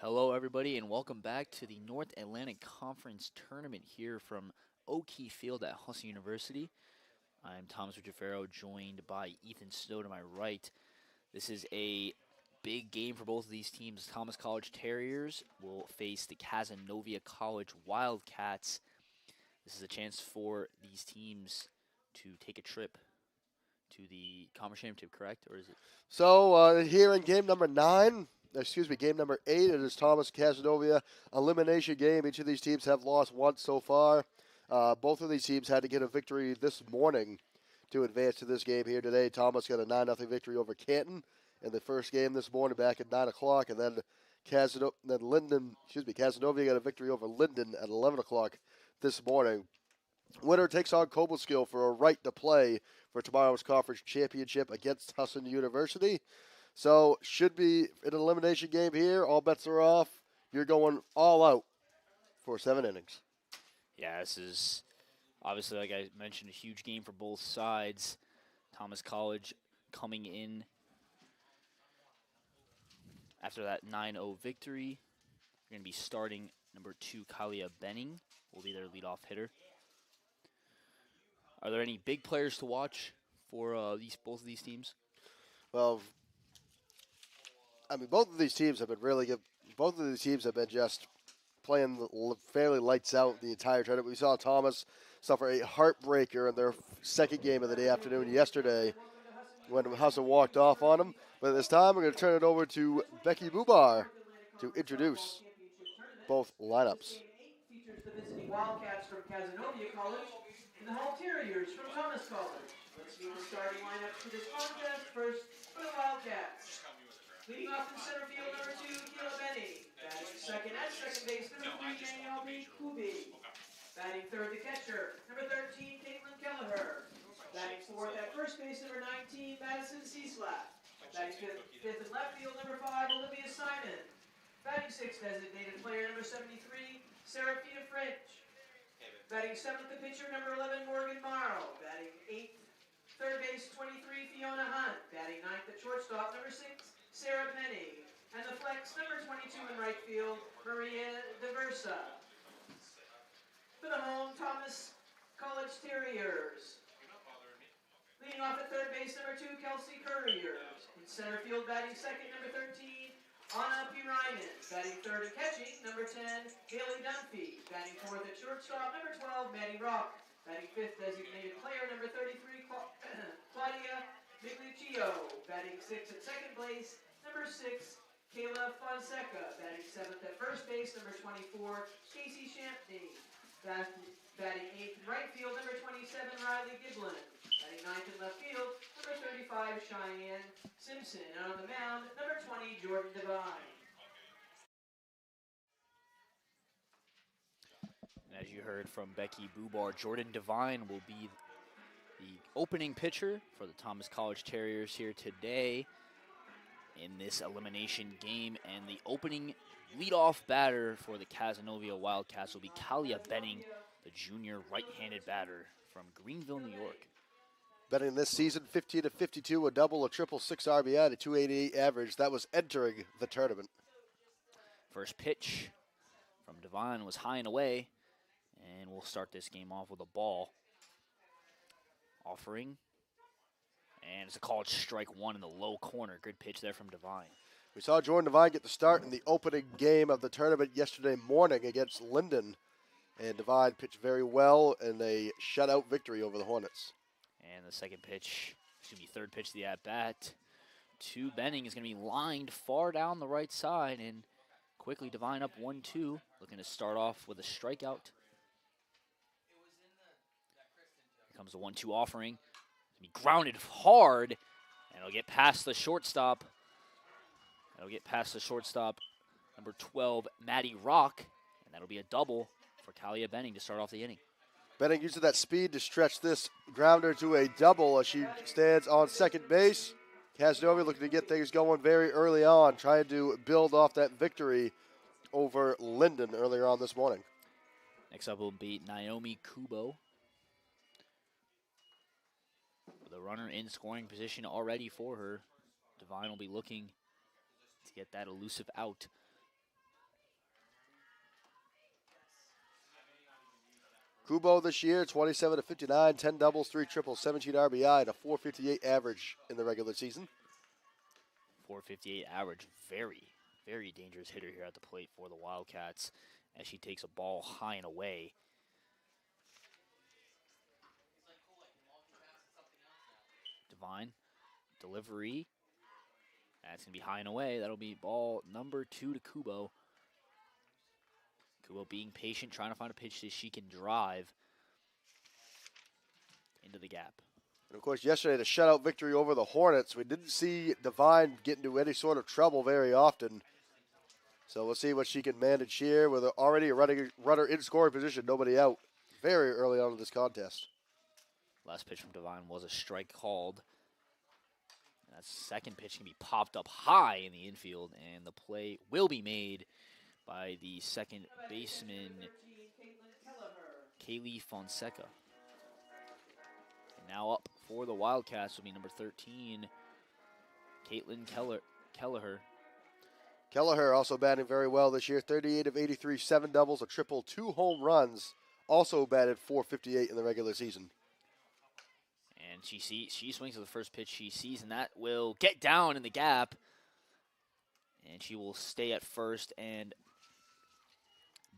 Hello, everybody, and welcome back to the North Atlantic Conference Tournament here from O'Keefe Field at Husson University. I'm Thomas Ricciferro, joined by Ethan Snow to my right. This is a big game for both of these teams. Thomas College Terriers will face the Cazenovia College Wildcats. This is a chance for these teams to take a trip to the conference championship, correct? Or is it? So here in game number game number 8, it is Thomas Cazenovia elimination game. Each of these teams have lost once so far. Both of these teams had to get a victory this morning to advance to this game here today. Thomas got a 9-0 victory over Canton in the first game this morning back at 9 o'clock, and then Cazenovia got a victory over Linden at 11 o'clock this morning. Winner takes on Cobleskill for a right to play for tomorrow's conference championship against Husson University. So should be an elimination game here. All bets are off. You're going all out for 7 innings. Yeah, this is obviously, like I mentioned, a huge game for both sides. Thomas College coming in after that 9-0 victory. We're going to be starting number 2, Kalia Benning, will be their leadoff hitter. Are there any big players to watch for both of these teams? Well, I mean, both of these teams have been really good. Both of these teams have been just playing fairly lights out the entire tournament. We saw Thomas suffer a heartbreaker in their second game of the day afternoon yesterday when Husson walked off on him. But this time, we're going to turn it over to Becky Bubar to introduce both lineups. Features the visiting Wildcats from Cazenovia College and the home Terriers from Thomas College. Let's meet the starting lineup for this contest. First, for the Wildcats. Leading off in center field, number 2, Kalia Benning. Batting second at second base, number 3, Naomi Kubo. Batting third, the catcher, number 13, Caitlyn Kelleher. Batting fourth at first base, number 19, Madison Cieslap. Batting fifth in left field, number 5, Olivia Simon. Batting sixth, designated player, number 73, Serafina French. Batting seventh, the pitcher, number 11, Morgan Marl. Batting eighth, third base, 23, Fiona Hunt. Batting ninth at shortstop, number 6, Sarah Penny. And the flex, number 22 in right field, Maria Diversa. For the home, Thomas College Terriers. Leading off at third base, number 2, Kelsey Courier. In center field, batting second, number 13, Anna Pirainen. Batting third and catching, number 10, Haley Dunphy. Batting fourth at shortstop, number 12, Maddie Rock. Batting fifth, designated player, number 33, Claudia Migliuccio. Batting sixth at second base, number 6, Kayla Fonseca. Batting seventh at first base, number 24, Casey Champney. Batting eighth in right field, number 27, Riley Giblin. Batting ninth in left field, number 35, Cheyenne Simpson. And on the mound, number 20, Jordan Devine. And as you heard from Becky Bubar, Jordan Devine will be the opening pitcher for the Thomas College Terriers here today in this elimination game. And the opening leadoff batter for the Cazenovia Wildcats will be Kalia Benning, the junior right-handed batter from Greenville, New York. Betting this season, 15 to 52, a double, a triple, 6 RBI, and a 288 average. That was entering the tournament. First pitch from Devine was high and away, and we'll start this game off with a ball. Offering, and it's a called strike one in the low corner. Good pitch there from Devine. We saw Jordan Devine get the start in the opening game of the tournament yesterday morning against Linden, and Devine pitched very well in a shutout victory over the Hornets. And the third pitch of the at-bat to Benning is going to be lined far down the right side, and quickly Devine up 1-2, looking to start off with a strikeout. Here comes the 1-2 offering. It's going to be grounded hard, and it'll get past the shortstop. Number 12, Maddie Rock, and that'll be a double for Kalia Benning to start off the inning. Benning using that speed to stretch this grounder to a double as she stands on second base. Casanova looking to get things going very early on, trying to build off that victory over Linden earlier on this morning. Next up will be Naomi Kubo. The runner in scoring position already for her. Devine will be looking to get that elusive out. Kubo this year, 27 to 59, 10 doubles, 3 triples, 17 RBI, and a 458 average in the regular season. 458 average. Very, very dangerous hitter here at the plate for the Wildcats as she takes a ball high and away. Devine, delivery. That's going to be high and away. That'll be ball number 2 to Kubo. Kubo being patient, trying to find a pitch that she can drive into the gap. And, of course, yesterday, the shutout victory over the Hornets, we didn't see Devine get into any sort of trouble very often. So we'll see what she can manage here with already a runner in scoring position, nobody out, very early on in this contest. Last pitch from Devine was a strike called. That second pitch can be popped up high in the infield, and the play will be made by the second baseman, Kaylee Fonseca. And now up for the Wildcats will be number 13, Caitlyn Kelleher. Kelleher also batting very well this year, 38 of 83, 7 doubles, a triple, 2 home runs, also batted .458 in the regular season. And she swings at the first pitch she sees, and that will get down in the gap. And she will stay at first, and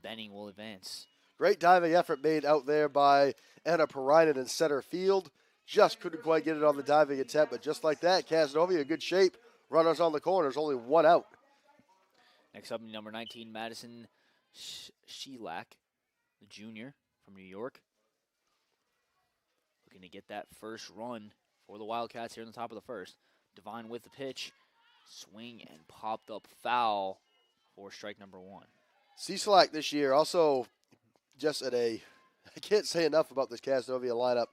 Benning will advance. Great diving effort made out there by Anna Perinen in center field. Just couldn't quite get it on the diving attempt, but just like that, Casanova in good shape. Runners on the corners, only 1 out. Next up, number 19, Madison Sheilak, the junior from New York. Looking to get that first run for the Wildcats here in the top of the first. Devine with the pitch. Swing and popped up foul for strike number 1. Sheilak this year also just I can't say enough about this Cazenovia lineup.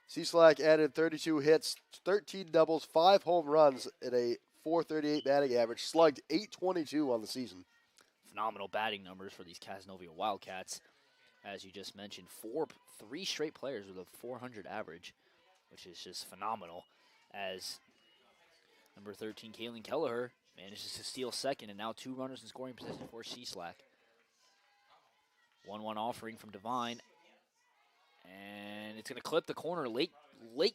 Sheilak added 32 hits, 13 doubles, 5 home runs at a .438 batting average, slugged .822 on the season. Phenomenal batting numbers for these Cazenovia Wildcats. As you just mentioned, 3 straight players with a .400 average, which is just phenomenal. As number 13, Caitlyn Kelleher, manages to steal second, and now 2 runners in scoring position for Sheilak. 1-1 offering from Devine, and it's going to clip the corner. Late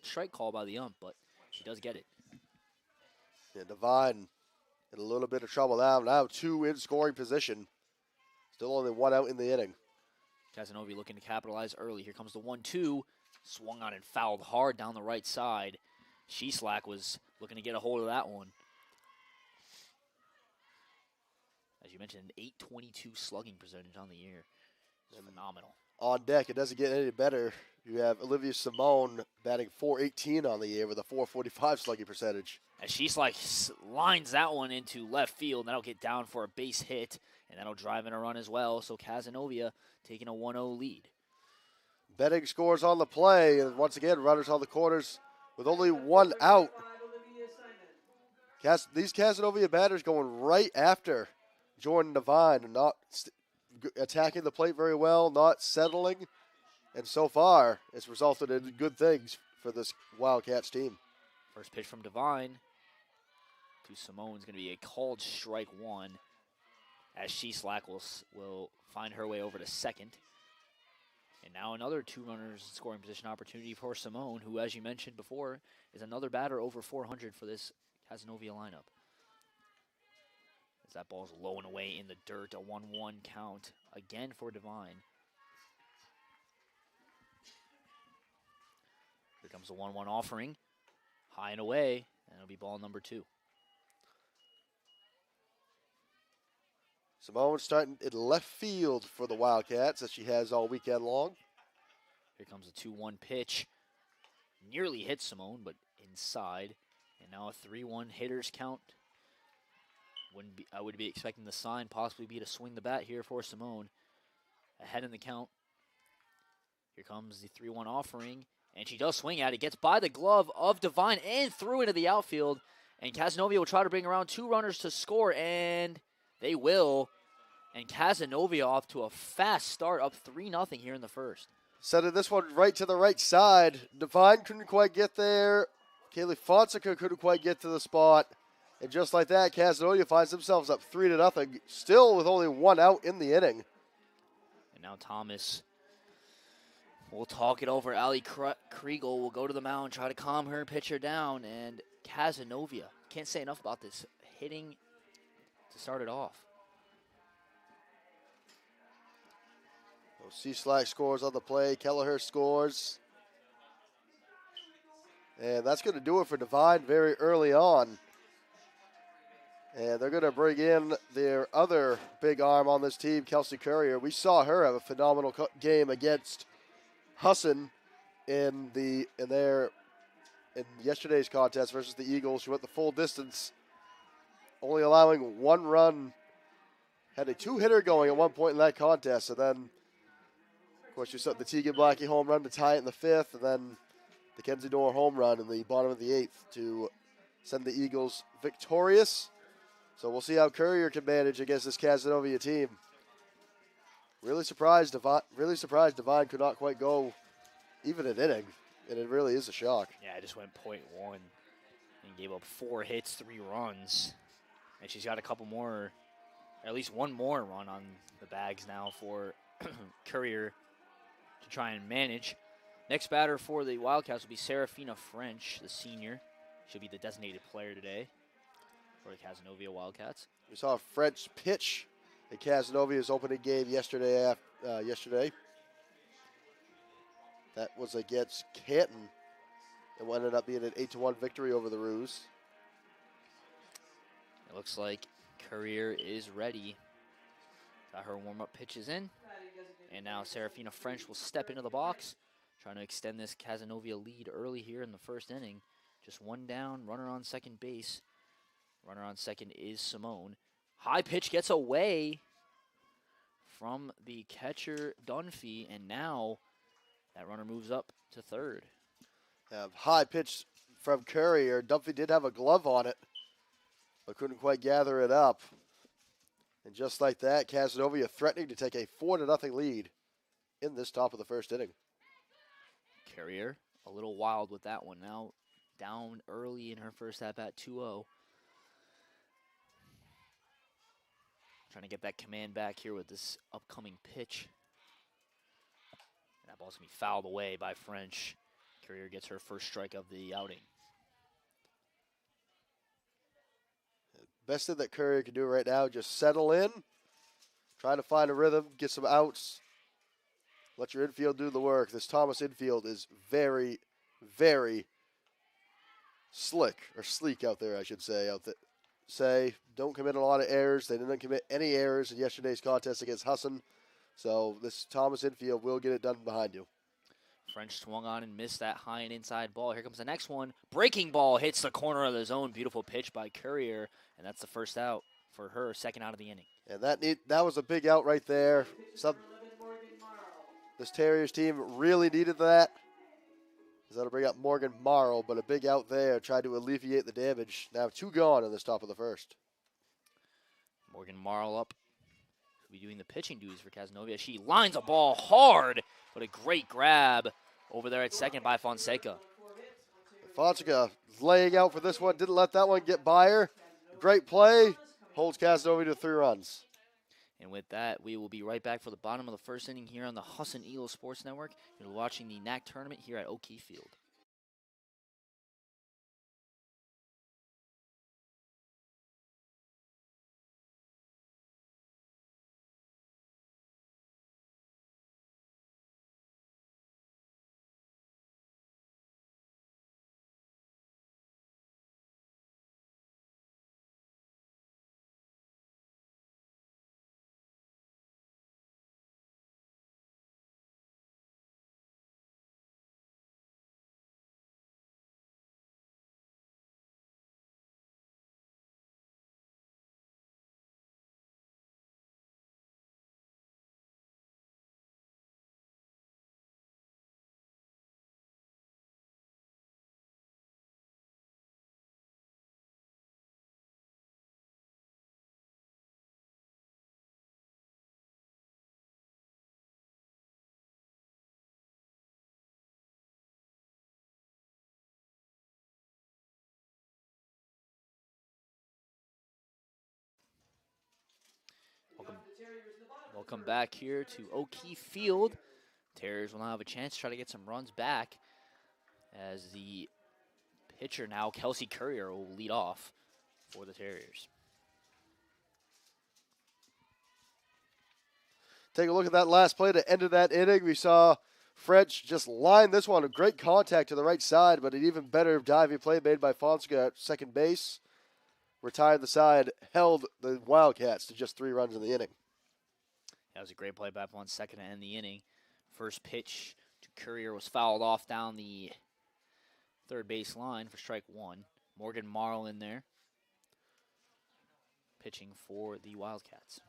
strike call by the ump, but she does get it. Yeah, Devine in a little bit of trouble now. Now 2 in scoring position. Still only 1 out in the inning. Casanova looking to capitalize early. Here comes the 1-2. Swung on and fouled hard down the right side. Sheilak was looking to get a hold of that one. As you mentioned, an .822 slugging percentage on the year. It's phenomenal. On deck, it doesn't get any better. You have Olivia Simone batting .418 on the year with a .445 slugging percentage. As Sheilak lines that one into left field, and that'll get down for a base hit, and that'll drive in a run as well. So Casanova taking a 1-0 lead. Benning scores on the play, and once again, runners on the corners with only 1 out. These Casanova batters going right after Jordan Devine, and not attacking the plate very well, not settling. And so far, it's resulted in good things for this Wildcats team. First pitch from Devine to Simone is going to be a called strike 1, as Sheilak will find her way over to second. And now another 2 runners in scoring position opportunity for Simone, who, as you mentioned before, is another batter over .400 for this Cazenovia lineup. As that ball's low and away in the dirt, a 1-1 count again for Devine. Here comes the 1-1 offering. High and away, and it'll be ball number 2. Simone starting in left field for the Wildcats, as she has all weekend long. Here comes the 2-1 pitch. Nearly hit Simone, but inside. And now a 3-1 hitters count. I would be expecting the sign possibly be to swing the bat here for Simone. Ahead in the count. Here comes the 3-1 offering. And she does swing at it. Gets by the glove of Devine and through into the outfield. And Casanova will try to bring around 2 runners to score. And they will. And Casanova off to a fast start, up 3-0 here in the first. Sending this one right to the right side. Devine couldn't quite get there. Kaylee Fonseca couldn't quite get to the spot. And just like that, Casanova finds themselves up 3-0, still with only 1 out in the inning. And now Thomas We'll talk it over. Allie Kriegel will go to the mound, try to calm her pitcher down, and Cazenovia. Can't say enough about this. Hitting to start it off. C-Slack scores on the play. Kelleher scores. And that's going to do it for Divine very early on. And they're going to bring in their other big arm on this team, Kelsey Courier. We saw her have a phenomenal game against Husson in yesterday's contest versus the Eagles. She went the full distance, only allowing 1 run. Had a 2-hitter going at one point in that contest. And then, of course, you saw the Tegan Blackie home run to tie it in the 5th. And then the Kenzie Dorr home run in the bottom of the 8th to send the Eagles victorious. So we'll see how Courier can manage against this Cazenovia team. Really surprised Divine could not quite go even an inning, and it really is a shock. Yeah, I just went .1 and gave up 4 hits, 3 runs. And she's got a couple more, at least one more run on the bags now for Courier to try and manage. Next batter for the Wildcats will be Serafina French, the senior. She'll be the designated player today for the Cazenovia Wildcats. We saw French pitch in Casanovia's opening game yesterday. That was against Canton. It ended up being an 8-1 victory over the Roos. It looks like Courier is ready. Got her warm-up pitches in. And now Serafina French will step into the box, trying to extend this Cazenovia lead early here in the first inning. Just 1 down, runner on second base. Runner on second is Simone. High pitch gets away from the catcher, Dunphy, and now that runner moves up to third. High pitch from Courier. Dunphy did have a glove on it, but couldn't quite gather it up. And just like that, Cazenovia threatening to take a 4-0 lead in this top of the first inning. Courier a little wild with that one. Now down early in her first at-bat, 2-0. Trying to get that command back here with this upcoming pitch. And that ball's going to be fouled away by French. Courier gets her first strike of the outing. Best thing that Courier can do right now, just settle in, try to find a rhythm, get some outs, let your infield do the work. This Thomas infield is very, very sleek out there, I should say. Don't commit a lot of errors. They didn't commit any errors in yesterday's contest against Husson. So this Thomas infield will get it done behind you. French swung on and missed that high and inside ball. Here comes the next one. Breaking ball hits the corner of the zone. Beautiful pitch by Courier, and that's the first out for her, second out of the inning. And that was a big out right there. This Terriers team really needed that. That'll bring up Morgan Marl, but a big out there. Tried to alleviate the damage. Now 2 gone in this top of the first. Morgan Marl up. She'll be doing the pitching duties for Cazenovia. She lines a ball hard, but a great grab over there at second by Fonseca. Fonseca laying out for this one. Didn't let that one get by her. Great play. Holds Casanova to 3 runs. And with that, we will be right back for the bottom of the first inning here on the Husson Eagles Sports Network. You're watching the NAC tournament here at O'Keefe Field. Welcome back here to O'Keefe Field. Terriers will now have a chance to try to get some runs back as the pitcher now, Kelsey Courier, will lead off for the Terriers. Take a look at that last play to end of that inning. We saw French just line this one. A great contact to the right side, but an even better diving play made by Fonska at second base. Retired the side, held the Wildcats to just 3 runs in the inning. That was a great play by 1 second to end the inning. First pitch to Courier was fouled off down the third base line for strike 1. Morgan Marl in there, pitching for the Wildcats.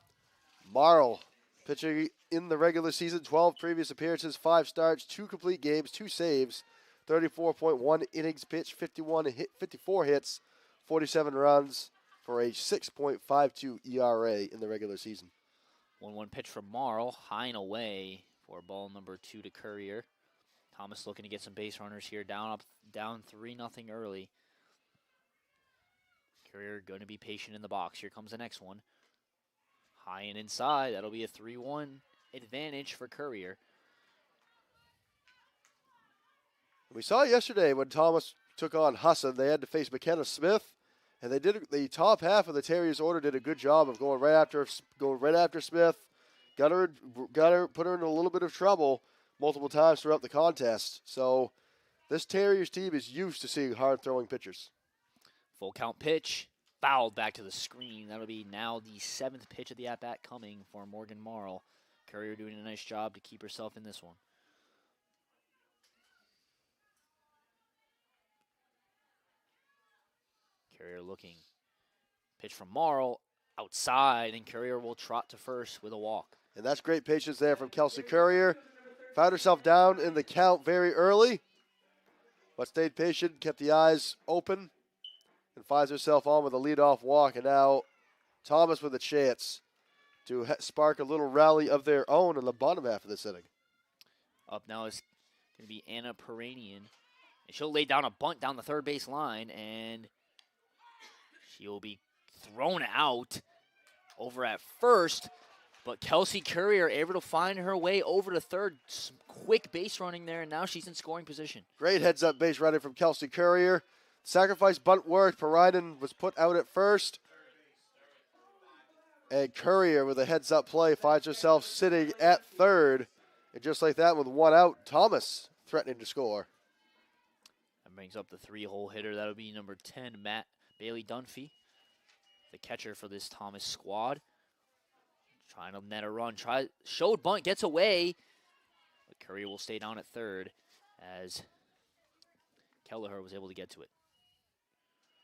Marl pitching in the regular season, 12 previous appearances, 5 starts, 2 complete games, 2 saves, 34.1 innings pitched, 54 hits, 47 runs for a 6.52 ERA in the regular season. 1-1 pitch from Marl, high and away for ball number 2 to Courier. Thomas looking to get some base runners here, down 3-0 early. Courier going to be patient in the box. Here comes the next one. High and inside. That'll be a 3-1 advantage for Courier. We saw yesterday when Thomas took on Husson, they had to face McKenna Smith, and they did the top half of the Terriers order did a good job of going right after Smith. Got her, put her in a little bit of trouble multiple times throughout the contest. So this Terriers team is used to seeing hard throwing pitchers. Full count pitch. Fouled back to the screen. That'll be now the 7th pitch of the at-bat coming for Morgan Marl. Courier doing a nice job to keep herself in this one. Courier looking. Pitch from Marl outside, and Courier will trot to first with a walk. And that's great patience there from Kelsey Courier. Found herself down in the count very early, but stayed patient, kept the eyes open, and finds herself on with a leadoff walk. And now Thomas with a chance to spark a little rally of their own in the bottom half of this inning. Up now is going to be Anna Peranian. And she'll lay down a bunt down the third base line, and she'll be thrown out over at first. But Kelsey Courier able to find her way over to third. Some quick base running there, and now she's in scoring position. Great heads-up base running from Kelsey Courier. Sacrifice bunt worked. Peranian was put out at first. And Courier with a heads-up play finds herself sitting at third. And just like that, with 1 out, Thomas threatening to score. That brings up the 3-hole hitter. That'll be number 10, Bailey Dunphy, the catcher for this Thomas squad. Trying to net a run. Showed bunt, gets away. But Courier will stay down at third as Kelleher was able to get to it.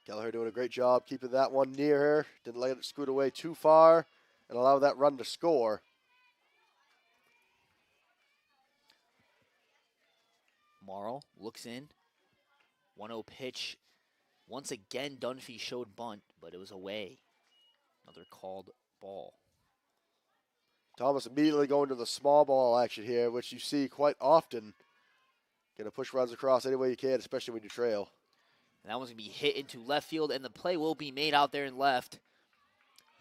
Kelleher doing a great job keeping that one near her. Didn't let it scoot away too far and allow that run to score. Marl looks in. 1-0 pitch. Once again, Dunphy showed bunt, but it was away. Another called ball. Thomas immediately going to the small ball action here, which you see quite often. Going to push runs across any way you can, especially when you trail. And that one's going to be hit into left field, and the play will be made out there in left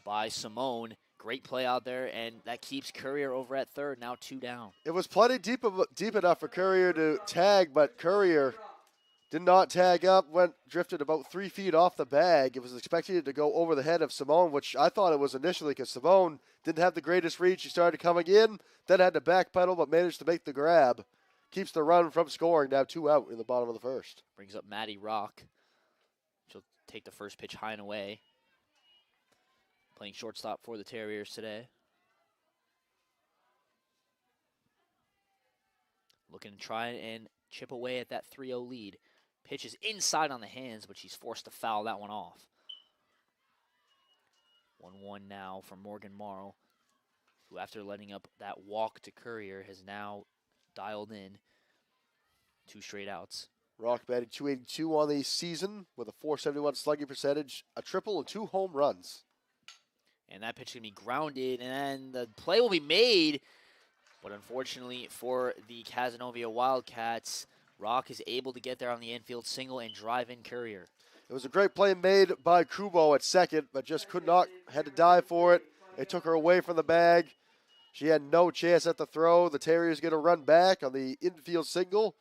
by Simone. Great play out there, and that keeps Courier over at third, now 2 down. It was plenty deep enough for Courier to tag, but Courier did not tag up, drifted about 3 feet off the bag. It was expected to go over the head of Simone, which I thought it was initially because Simone didn't have the greatest reach. She started coming in, then had to backpedal, but managed to make the grab. Keeps the run from scoring, now 2 out in the bottom of the first. Brings up Maddie Rock. She'll take the first pitch high and away. Playing shortstop for the Terriers today. Looking to try and chip away at that 3-0 lead. Pitch is inside on the hands, but she's forced to foul that one off. 1-1 now for Morgan Marl, who after letting up that walk to Courier has now dialed in 2 straight outs. Rock batted .282 on the season with a .471 slugging percentage, a triple and 2 home runs. And that pitch is going to be grounded, and the play will be made. But unfortunately for the Cazenovia Wildcats, Rock is able to get there on the infield single and drive in Courier. It was a great play made by Kubo at second, but just could not, had to dive for it. It took her away from the bag. She had no chance at the throw. The Terriers get a run back on the infield single.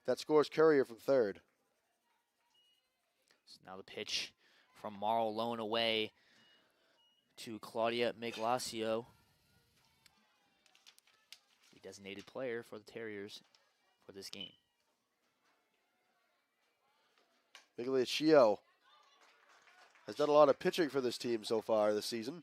That scores Courier from third. So now the pitch from Marl lone away to Claudia Miglasio, the designated player for the Terriers for this game. Miglasio has done a lot of pitching for this team so far this season.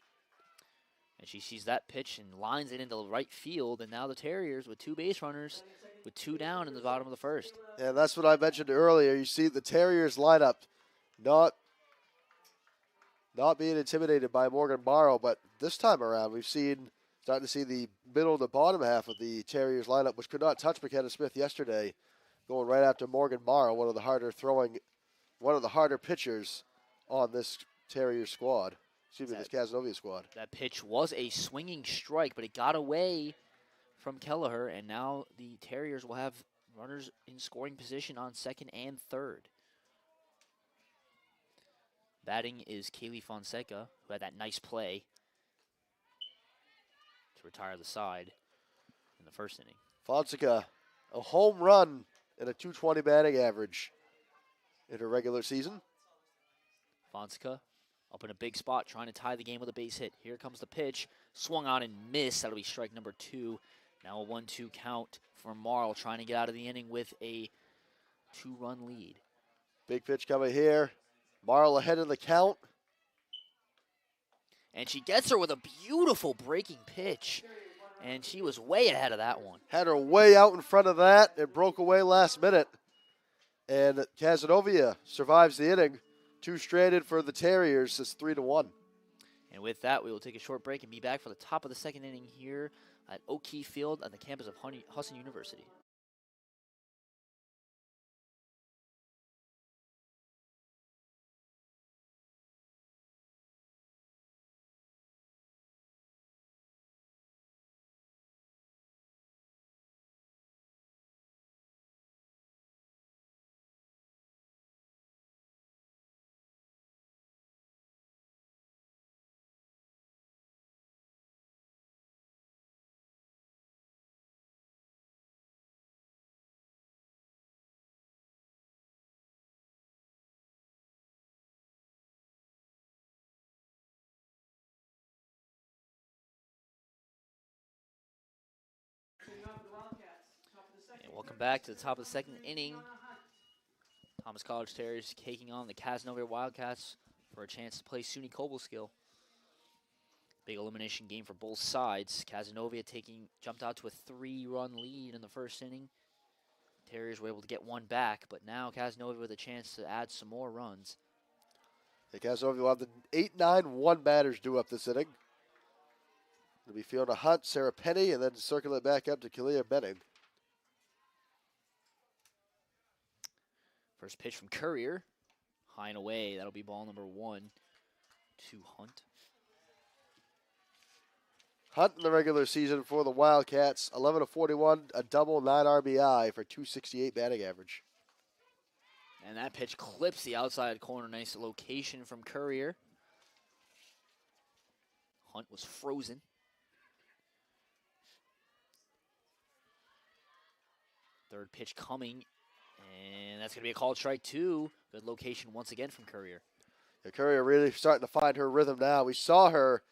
And she sees that pitch and lines it into the right field, and now the Terriers with 2 base runners with 2 down in the bottom of the first. And that's what I mentioned earlier. You see the Terriers lineup not being intimidated by Morgan Marl, but this time around we've starting to see the middle and the bottom half of the Terriers lineup, which could not touch McKenna Smith yesterday, going right after Morgan Marl, one of the harder pitchers on this Terriers squad. Excuse me, this Cazenovia squad. That pitch was a swinging strike, but it got away from Kelleher, and now the Terriers will have runners in scoring position on second and third. Batting is Kaylee Fonseca, who had that nice play to retire the side in the first inning. Fonseca, a home run and a .220 batting average in her regular season. Fonseca up in a big spot, trying to tie the game with a base hit. Here comes the pitch. Swung on and missed. That'll be strike number 2. Now a 1-2 count for Marl, trying to get out of the inning with a 2-run lead. Big pitch coming here. Marl ahead in the count. And she gets her with a beautiful breaking pitch. And she was way ahead of that one. Had her way out in front of that. It broke away last minute. And Cazenovia survives the inning. 2 stranded for the Terriers. It's 3-1. And with that, we will take a short break and be back for the top of the second inning here at O'Keefe Field on the campus of Husson University. And welcome back to the top of the second inning. Thomas College Terriers taking on the Casanova Wildcats for a chance to play SUNY Cobleskill. Big elimination game for both sides. Casanova jumped out to a 3-run lead in the first inning. Terriers were able to get one back, but now Casanova with a chance to add some more runs. The Casanova will have the 8-9-1 batters due up this inning. It'll be Fiona Hunt, Sarah Penny, and then circle it back up to Kelleher Benning. First pitch from Courier. High and away. That'll be ball number 1 to Hunt. Hunt in the regular season for the Wildcats, 11 of 41, a double, 9 RBI for .268 batting average. And that pitch clips the outside corner. Nice location from Courier. Hunt was frozen. Third pitch coming, and that's going to be a called strike 2. Good location once again from Courier. Yeah, Courier really starting to find her rhythm now. We saw her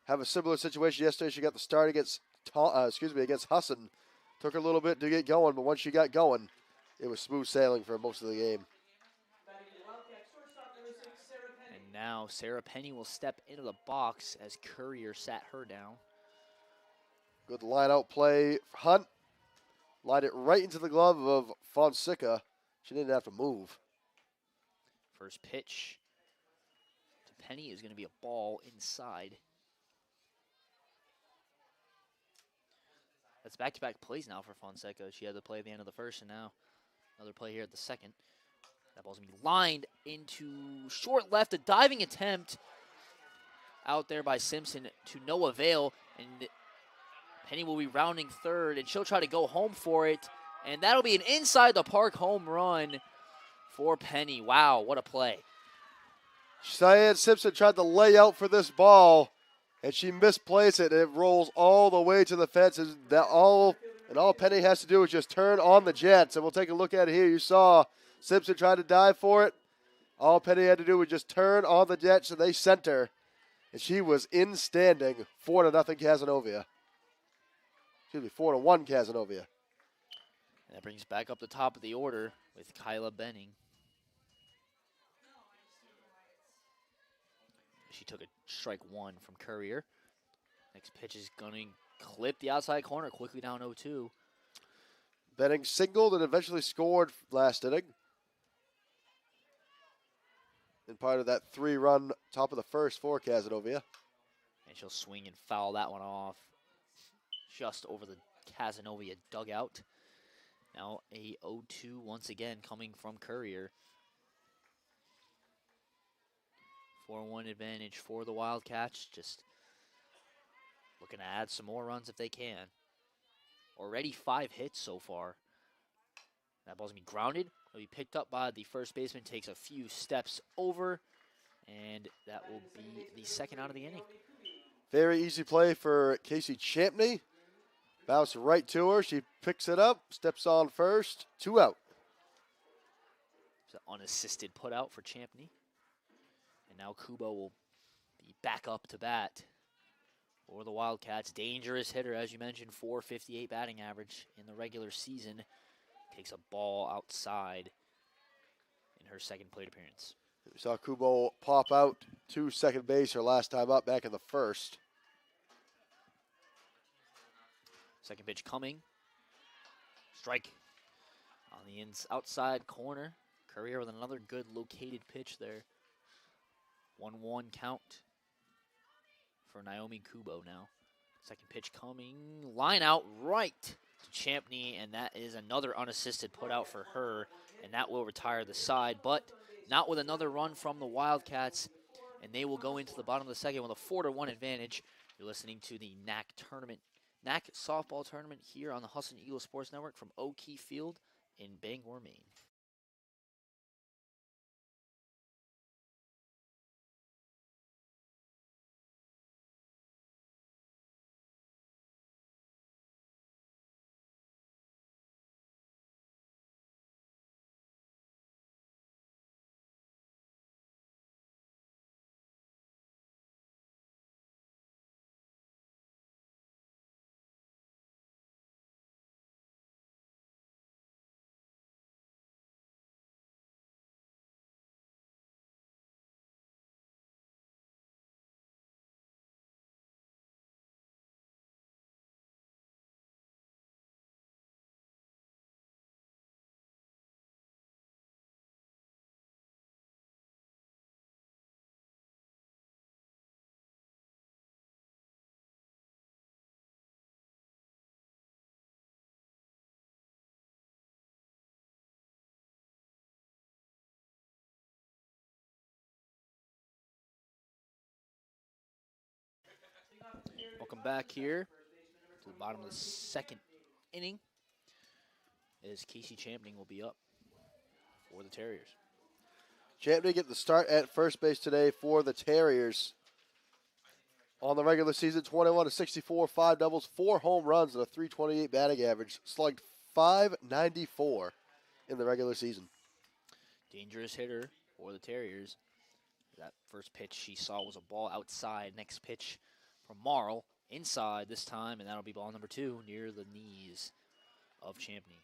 have a similar situation yesterday. She got the start against Husson. Took her a little bit to get going, but once she got going, it was smooth sailing for most of the game. And now Sarah Penny will step into the box as Courier sat her down. Good line-out play for Hunt. Lined it right into the glove of Fonseca. She didn't have to move. First pitch to Penny is going to be a ball inside. That's back-to-back plays now for Fonseca. She had the play at the end of the first, and now another play here at the second. That ball's going to be lined into short left. A diving attempt out there by Simpson to no avail. And Penny will be rounding third, and she'll try to go home for it. And that'll be an inside-the-park home run for Penny. Wow, what a play. Cheyenne Simpson tried to lay out for this ball, and she misplaced it, and it rolls all the way to the fence. And all Penny has to do is just turn on the Jets, and we'll take a look at it here. You saw Simpson try to dive for it. All Penny had to do was just turn on the Jets, and they sent her, and she was in standing 4-0 Cazenovia. Excuse me, 4-1 Cazenovia. And that brings back up the top of the order with Kyla Benning. She took a strike one from Courier. Next pitch is going to clip the outside corner quickly down 0-2. Benning singled and eventually scored last inning. And part of that 3-run top of the first for Cazenovia. And she'll swing and foul that one off just over the Cazenovia dugout. Now a 0-2 once again coming from Courier. 4-1 advantage for the Wildcats. Just looking to add some more runs if they can. Already 5 hits so far. That ball's going to be grounded. It'll be picked up by the first baseman. Takes a few steps over. And that will be the second out of the inning. Very easy play for Casey Champney. Bounce right to her. She picks it up. Steps on first. 2 out. It's an unassisted put out for Champney. And now Kubo will be back up to bat for the Wildcats. Dangerous hitter, as you mentioned, .458 batting average in the regular season. Takes a ball outside in her second plate appearance. We saw Kubo pop out to second base her last time up back in the first. Second pitch coming. Strike on the outside corner. Courier with another good located pitch there. 1-1 count for Naomi Kubo now. Second pitch coming. Line out right to Champney, and that is another unassisted put out for her, and that will retire the side, but not with another run from the Wildcats, and they will go into the bottom of the second with a 4-1 advantage. You're listening to the NAC softball tournament here on the Husson Eagles Sports Network from O'Keefe Field in Bangor, Maine. Welcome back here to the bottom of the second inning as Casey Champney will be up for the Terriers. Champney get the start at first base today for the Terriers. On the regular season, 21-64, 5 doubles, 4 home runs, and a .328 batting average. Slugged .594 in the regular season. Dangerous hitter for the Terriers. That first pitch she saw was a ball outside. Next pitch from Marl, inside this time, and that'll be ball number 2 near the knees of Champney.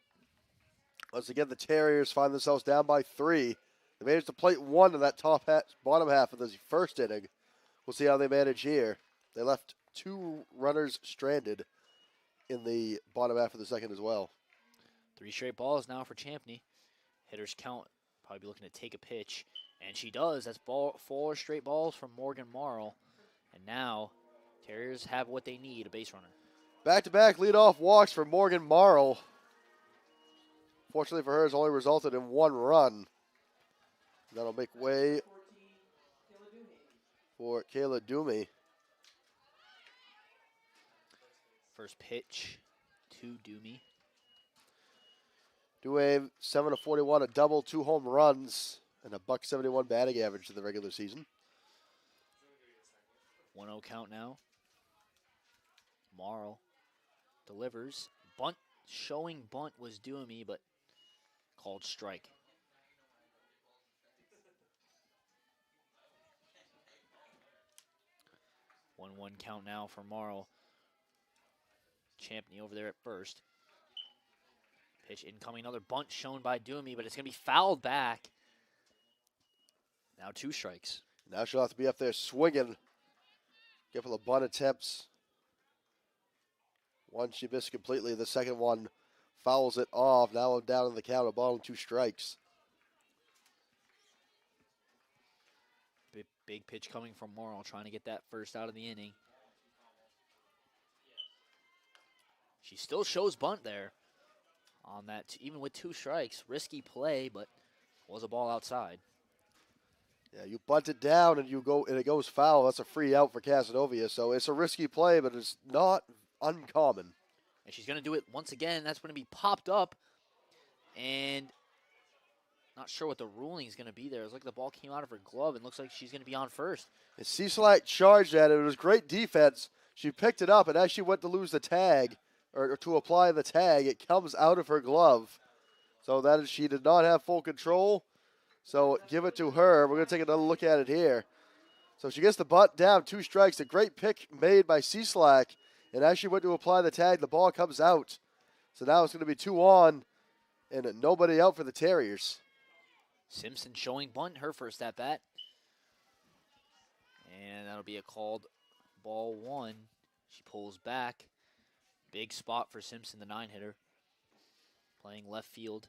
Once again, the Terriers find themselves down by 3. They managed to plate 1 in that bottom half of the first inning. We'll see how they manage here. They left 2 runners stranded in the bottom half of the second as well. 3 straight balls now for Champney. Hitters count, probably looking to take a pitch, and she does. That's 4 straight balls from Morgan Marl, and now Terriers have what they need, a base runner. Back-to-back leadoff walks for Morgan Marl. Fortunately for her, it's only resulted in 1 run. That'll make way for Kayla Doomey. First pitch to Doomey. Doomey, 7-41, a double, 2 home runs, and a .71 batting average in the regular season. 1-0 count now Marl delivers. Bunt, showing bunt was doing me, but called strike. 1-1 count now for Marl. Champney over there at first. Pitch incoming, another bunt shown by Doomy, but it's going to be fouled back. Now 2 strikes. Now she'll have to be up there swinging. Couple of bunt attempts. One she missed completely. The second one fouls it off. Now I'm down in the count, a ball and 2 strikes. Big pitch coming from Marl, trying to get that first out of the inning. She still shows bunt there on that, even with 2 strikes. Risky play, but was a ball outside. Yeah, you bunt it down and it goes foul. That's a free out for Cazenovia. So it's a risky play, but it's not uncommon. And she's going to do it once again. That's going to be popped up. And not sure what the ruling is going to be there. It's like the ball came out of her glove and looks like she's going to be on first. And Cecilite charged at it. It was great defense. She picked it up, and as she went to lose the tag, or to apply the tag, it comes out of her glove. So that is, she did not have full control. So give it to her. We're going to take another look at it here. So she gets the bunt down, 2 strikes. A great pick made by Cecilite. And as she went to apply the tag, the ball comes out. So now it's going to be 2 on and nobody out for the Terriers. Simpson showing bunt, her first at bat. And that'll be a called ball 1. She pulls back. Big spot for Simpson, the 9-hitter. Playing left field.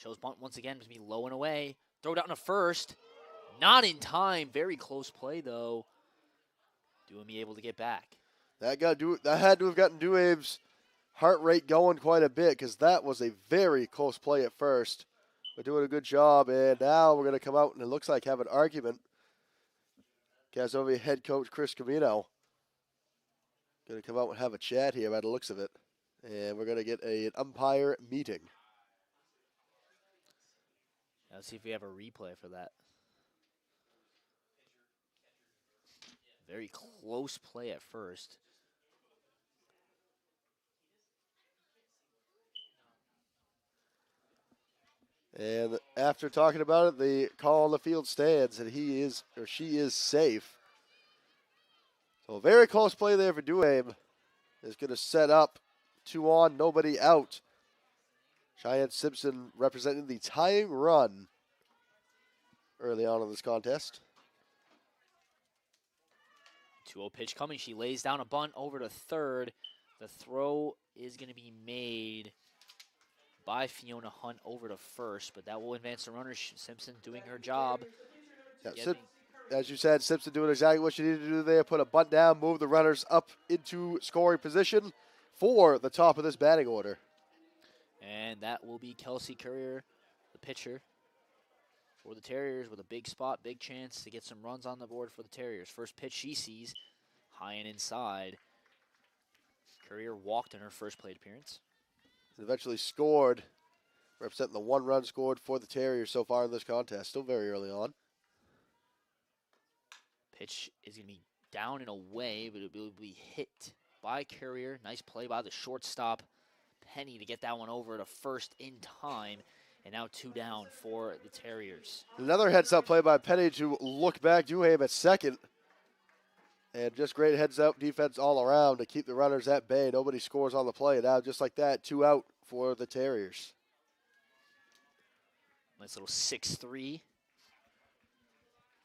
Shows bunt once again, to be low and away. Throw down to first. Not in time. Very close play, though. Duhamy able to get back. That had to have gotten Duhame's heart rate going quite a bit, because that was a very close play at first. But doing a good job, and now we're going to come out and it looks like have an argument. Casanova head coach Chris Camino going to come out and have a chat here by the looks of it. And we're going to get an umpire meeting. Let's see if we have a replay for that. Very close play at first. And after talking about it, the call on the field stands and she is safe. So a very close play there for Duhame. Is going to set up 2 on, nobody out. Cheyenne Simpson representing the tying run early on in this contest. 2-0 pitch coming. She lays down a bunt over to third. The throw is going to be made by Fiona Hunt over to first, but that will advance the runners. Simpson doing her job. Yeah, as you said, Simpson doing exactly what she needed to do there. Put a bunt down, move the runners up into scoring position for the top of this batting order. And that will be Kelsey Courier, the pitcher for the Terriers, with a big spot, big chance to get some runs on the board for the Terriers. First pitch she sees, high and inside. Courier walked in her first plate appearance. Eventually scored, representing the 1 run scored for the Terriers so far in this contest. Still very early on. Pitch is going to be down and away, but it will be hit by Courier. Nice play by the shortstop, Penny, to get that one over to first in time. And now 2 down for the Terriers. Another heads-up play by Penny to look back Duhame at second. And just great heads-up defense all around to keep the runners at bay. Nobody scores on the play. Now, just like that, 2 out for the Terriers. Nice little 6-3.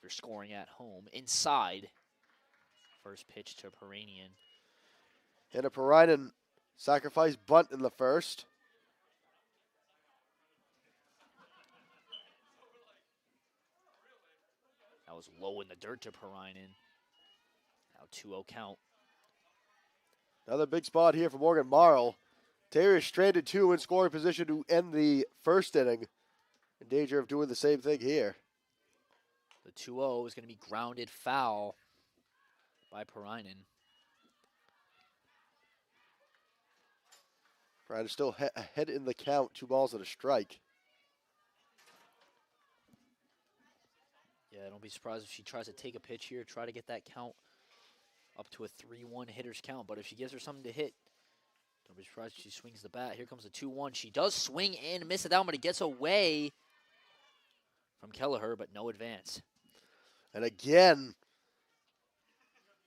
They're scoring at home. Inside. First pitch to Peranian. And a Peranian sacrifice bunt in the first. That was low in the dirt to Peranian. Now 2-0 count. Another big spot here for Morgan Marl. Terriers stranded 2 in scoring position to end the first inning. In danger of doing the same thing here. The 2-0 is going to be grounded foul by Peranian. Peranian still ahead in the count, 2 balls and a strike. Yeah, don't be surprised if she tries to take a pitch here, try to get that count up to a 3-1 hitters count. But if she gives her something to hit, don't be surprised if she swings the bat. Here comes the 2-1. She does swing and miss it down, but it gets away from Kelleher, but no advance. And again,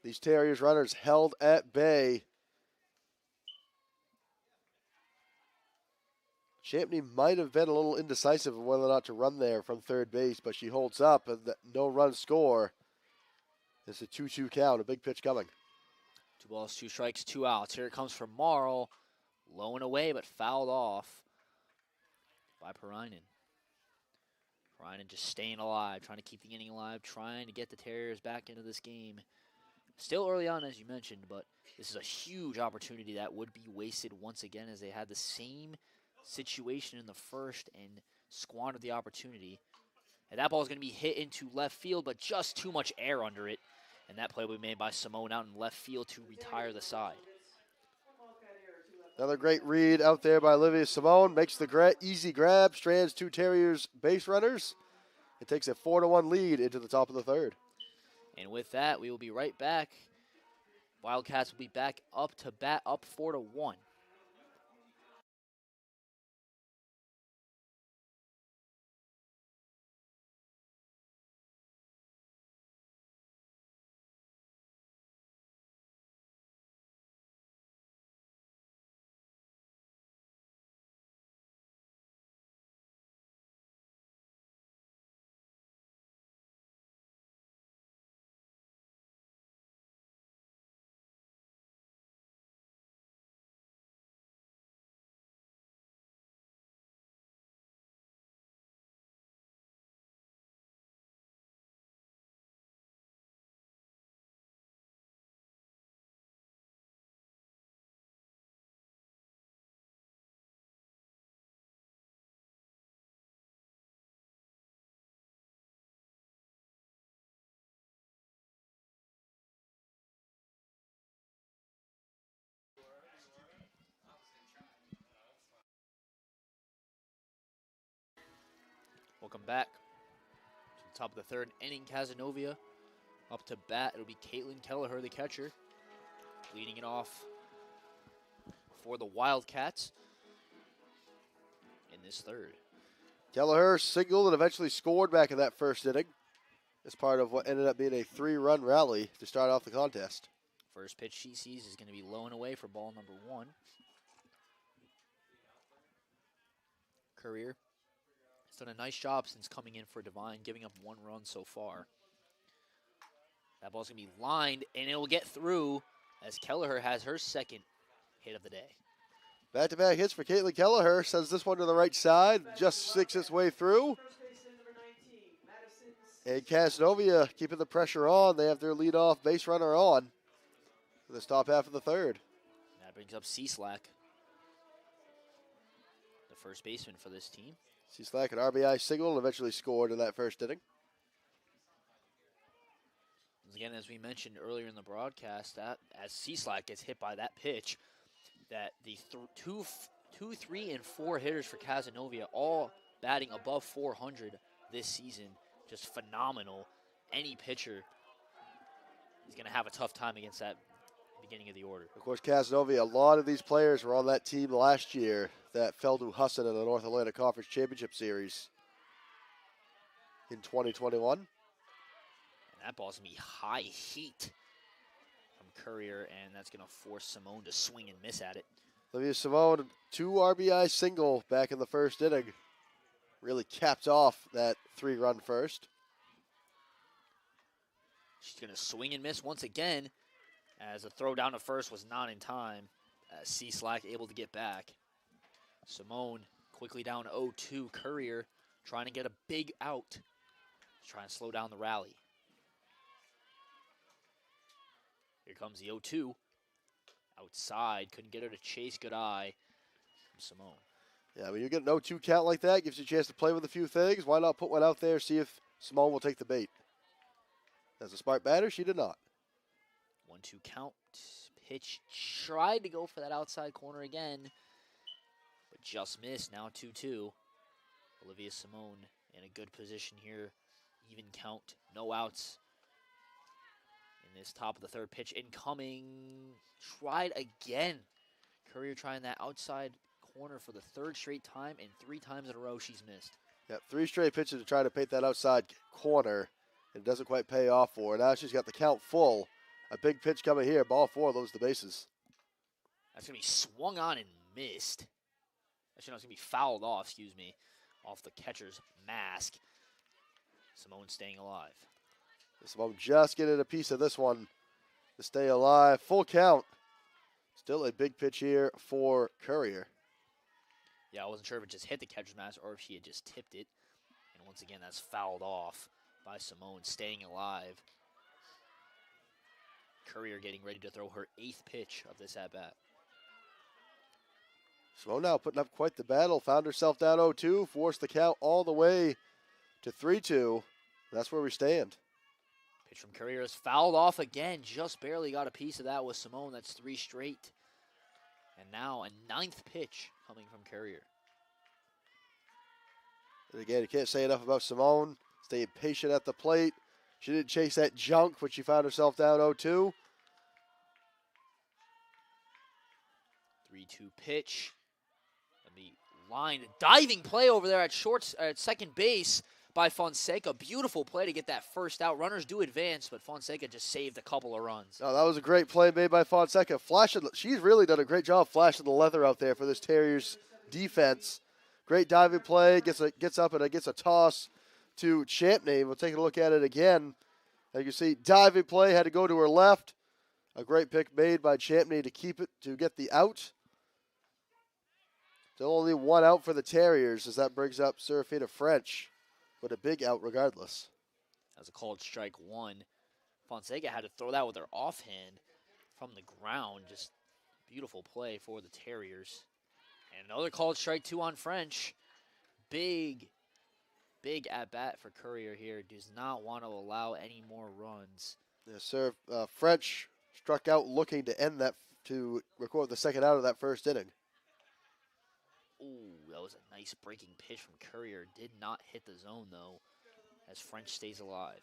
these Terriers runners held at bay. Champney might have been a little indecisive of whether or not to run there from third base, but she holds up, and no run score. It's a 2-2 count, a big pitch coming. 2 balls, 2 strikes, 2 outs. Here it comes from Marl. Low and away, but fouled off by Perinen. Perinen just staying alive, trying to keep the inning alive, trying to get the Terriers back into this game. Still early on, as you mentioned, but this is a huge opportunity that would be wasted once again, as they had the same situation in the first and squandered the opportunity. And that ball is going to be hit into left field, but just too much air under it. And that play will be made by Simone out in left field to retire the side. Another great read out there by Olivia Simone. Makes the easy grab, strands 2 Terriers base runners. It takes a 4-1 lead into the top of the third. And with that, we will be right back. Wildcats will be back up to bat, up 4-1. Welcome back to the top of the third inning. Cazenovia up to bat. It'll be Caitlyn Kelleher, the catcher, leading it off for the Wildcats in this third. Kelleher singled and eventually scored back in that first inning as part of what ended up being a 3-run rally to start off the contest. First pitch she sees is going to be low and away for ball number 1. Courier has done a nice job since coming in for Divine, giving up 1 run so far. That ball's going to be lined, and it will get through as Kelleher has her second hit of the day. Back-to-back hits for Caitlyn Kelleher. Sends this one to the right side. Just sticks its way through. And Cazenovia keeping the pressure on. They have their leadoff base runner on for this top half of the third. That brings up Cieslak, the first baseman for this team. Cieslak an RBI single and eventually scored in that first inning. Again, as we mentioned earlier in the broadcast, that as Cieslak gets hit by that pitch, that the 2, 3, and 4 hitters for Cazenovia all batting above 400 this season. Just phenomenal. Any pitcher is going to have a tough time against that beginning of the order. Of course, Casanova, a lot of these players were on that team last year that fell to Husson in the North Atlantic Conference Championship Series in 2021. And that ball's going to be high heat from Courier, and that's going to force Simone to swing and miss at it. Olivia Simone, 2 RBI single back in the first inning. Really capped off that 3-run first. She's going to swing and miss once again, as a throw down to first was not in time. Cieslak able to get back. Simone quickly down 0-2. Courier trying to get a big out. Trying to slow down the rally. Here comes the 0-2. Outside, couldn't get her to chase. Good eye from Simone. Yeah, when you get an 0-2 count like that, gives you a chance to play with a few things. Why not put one out there, see if Simone will take the bait? As a smart batter, she did not. 1-2 count. Pitch tried to go for that outside corner again, but just missed. Now 2-2. Olivia Simone in a good position here. Even count, no outs And this top of the third pitch incoming. Tried again. Courier trying that outside corner for the third straight time, and 3 times in a row she's missed. Yep, 3 straight pitches to try to paint that outside corner. It doesn't quite pay off for her. Now she's got the count full. A big pitch coming here. Ball 4 loads the bases. That's going to be swung on and missed. Actually, no, it's going to be fouled off, off the catcher's mask. Simone staying alive. Simone just getting a piece of this one to stay alive. Full count. Still a big pitch here for Courier. Yeah, I wasn't sure if it just hit the catcher's mask or if she had just tipped it. And once again, that's fouled off by Simone, staying alive. Courier getting ready to throw her 8th pitch of this at-bat. Simone now putting up quite the battle. Found herself down 0-2. Forced the count all the way to 3-2. That's where we stand. Pitch from Courier is fouled off again. Just barely got a piece of that with Simone. That's 3 straight. And now a 9th pitch coming from Courier. And again, you can't say enough about Simone. Staying patient at the plate. She didn't chase that junk when she found herself down 0-2. 3-2 pitch. And the line, diving play over there at second base by Fonseca. Beautiful play to get that first out. Runners do advance, but Fonseca just saved a couple of runs. Oh, that was a great play made by Fonseca. She's really done a great job flashing the leather out there for this Terriers defense. Great diving play. Gets up and gets a toss to Champney. We'll take a look at it again. As you can see, diving play had to go to her left. A great pick made by Champney to get the out. Still only 1 out for the Terriers as that brings up Serafina French. But a big out regardless. That was a called strike 1. Fonseca had to throw that with her offhand from the ground. Just beautiful play for the Terriers. And another called strike 2 on French. Big at-bat for Courier here. Does not want to allow any more runs. Yes, sir. French struck out looking to end that, to record the second out of that first inning. Ooh, that was a nice breaking pitch from Courier. Did not hit the zone, though, as French stays alive.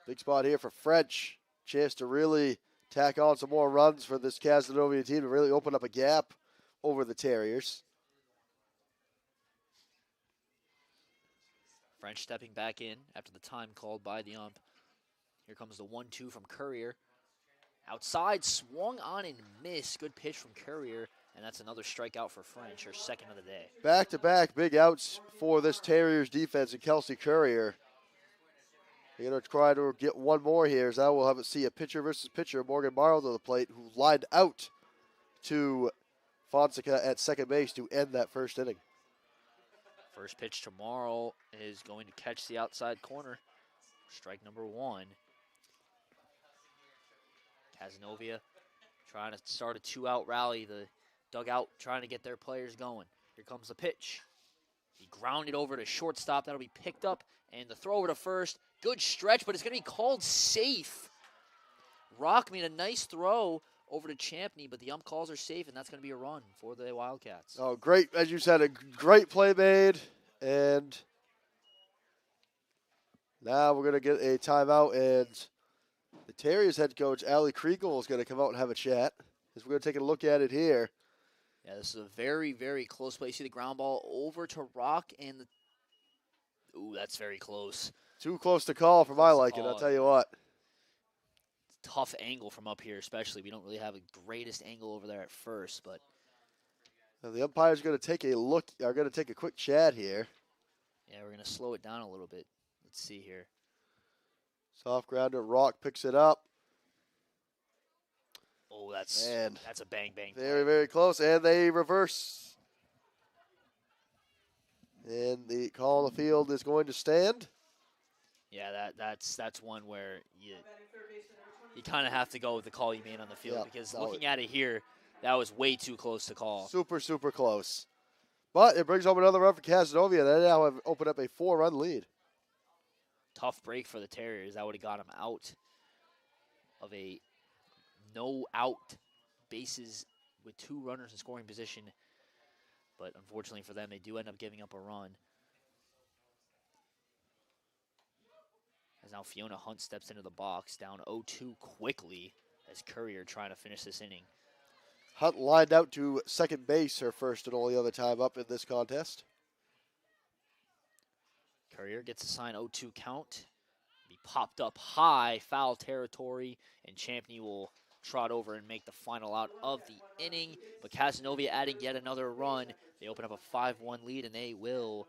Big spot here for French. Chance to really tack on some more runs for this Cazenovia team to really open up a gap over the Terriers. French stepping back in after the time called by the ump. Here comes the 1-2 from Courier. Outside, swung on and missed. Good pitch from Courier, and that's another strikeout for French, her second of the day. Back-to-back big outs for this Terriers defense and Kelsey Courier. They're going to try to get one more here, as now we'll have it see a pitcher versus pitcher. Morgan Marl to the plate, who lined out to Fonseca at second base to end that first inning. First pitch to Marl is going to catch the outside corner. Strike number 1. Cazenovia trying to start a 2-out rally. The dugout trying to get their players going. Here comes the pitch. He grounded over to shortstop. That'll be picked up. And the throw over to first. Good stretch, but it's going to be called safe. Rock made a nice throw over to Champney, but the ump calls are safe, and that's going to be a run for the Wildcats. Oh, great. As you said, a great play made. And now we're going to get a timeout, and the Terriers head coach, Allie Kriegel, is going to come out and have a chat. As we're going to take a look at it here. Yeah, this is a very, very close play. You see the ground ball over to Rock, and ooh, that's very close. Too close to call for my liking, I'll tell you what. Tough angle from up here, especially. We don't really have the greatest angle over there at first, but now the umpire's going to take a look, are going to take a quick chat here. Yeah, we're going to slow it down a little bit. Let's see here. Soft grounder, Rock picks it up. Oh, that's a bang-bang play. Very, very close, and they reverse. And the call on the field is going to stand. Yeah, that's one where you kind of have to go with the call you made on the field, because looking at it here, that was way too close to call. Super, super close. But it brings home another run for Cazenovia. They now have opened up a 4-run lead. Tough break for the Terriers. That would have got them out of a no-out bases with 2 runners in scoring position. But unfortunately for them, they do end up giving up a run. as now Fiona Hunt steps into the box, down 0-2 quickly as Courier trying to finish this inning. Hunt lined out to second base, her first and only other time up in this contest. Courier gets a sign 0-2 count. Be popped up high, foul territory, and Champney will trot over and make the final out of the inning. But Casanova adding yet another run. They open up a 5-1 lead, and they will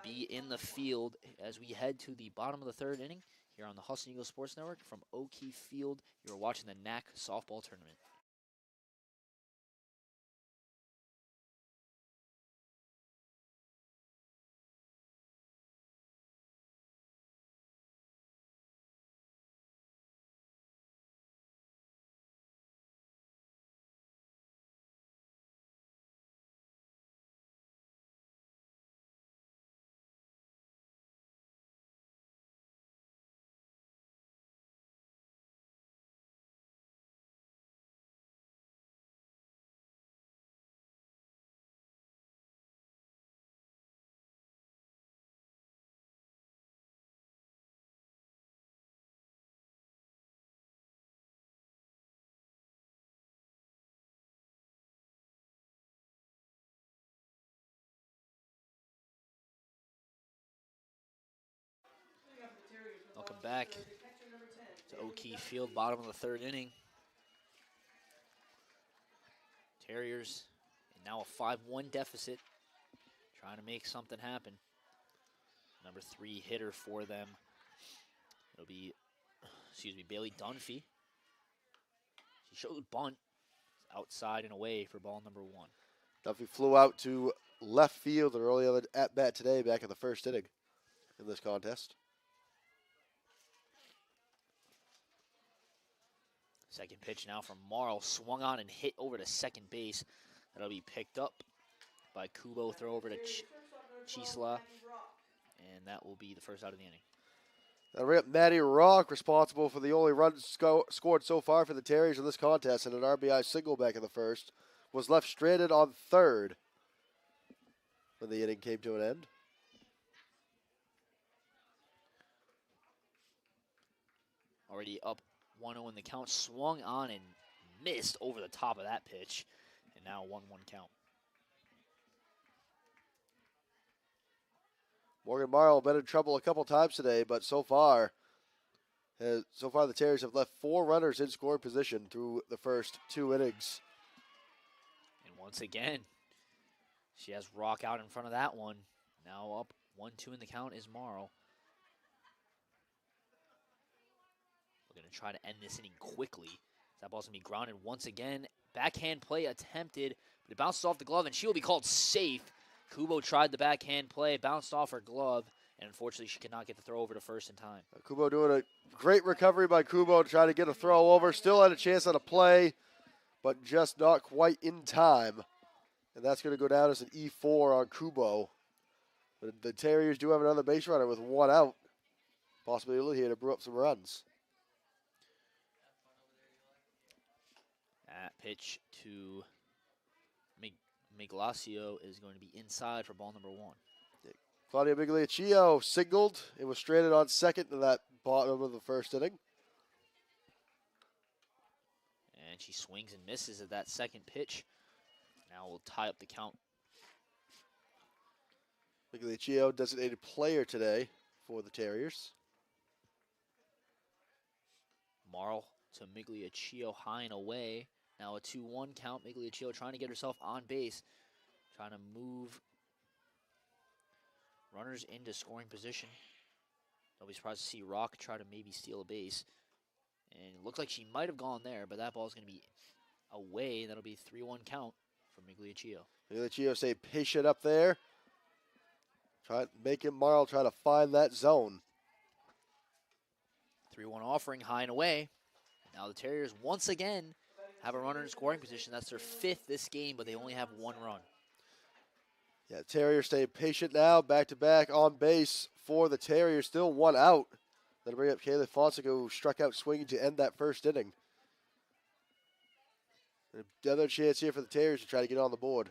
be in the field as we head to the bottom of the third inning here on the Husson Eagles Sports Network from O'Keefe Field. You're watching the NAC softball tournament. Welcome back to O'Keefe Field, bottom of the third inning. Terriers in now a 5-1 deficit, trying to make something happen. Number 3 hitter for them, it'll be, Bailey Dunphy. She showed bunt, outside and away for ball number 1. Dunphy flew out to left field an early at bat today, back in the first inning in this contest. Second pitch now from Marl, swung on and hit over to second base. That'll be picked up by Kubo, throw over to Chisla, and that will be the first out of the inning. That'll bring up Maddie Rock, responsible for the only run scored so far for the Terriers in this contest, and an RBI single back in the first. Was left stranded on third when the inning came to an end. Already up 1-0 in the count, swung on and missed over the top of that pitch, and now 1-1 count. Morgan Marl been in trouble a couple times today, but so far the Terriers have left 4 runners in scoring position through the first 2 innings. And once again, she has Rock out in front of that one. Now up 1-2 in the count is Marl. We're going to try to end this inning quickly. That ball's going to be grounded once again. Backhand play attempted, but it bounced off the glove, and she will be called safe. Kubo tried the backhand play, bounced off her glove, and unfortunately she could not get the throw over to first in time. Kubo doing a great recovery by Kubo to try to get a throw over. Still had a chance on a play, but just not quite in time. And that's going to go down as an E4 on Kubo. But the Terriers do have another base runner with 1 out. Possibility here to brew up some runs. That pitch to Miglacio is going to be inside for ball number 1. Claudia Migliaccio singled. It was stranded on second in that bottom of the first inning. And she swings and misses at that second pitch. Now we'll tie up the count. Migliaccio, designated player today for the Terriers. Marl to Migliaccio, high and away. Now a 2-1 count. Migliaccio trying to get herself on base, trying to move runners into scoring position. Don't be surprised to see Rock try to maybe steal a base. And it looks like she might have gone there, but that ball's going to be away. That'll be 3-1 count for Migliaccio. Migliaccio stay patient up there. Making Marl try to find that zone. 3-1 offering, high and away. Now the Terriers once again have a runner in scoring position. That's their 5th this game, but they only have 1 run. Yeah, Terriers stay patient now. Back-to-back on base for the Terriers. Still 1 out. That'll bring up Kayla Fonseca, who struck out swinging to end that first inning. Another chance here for the Terriers to try to get on the board.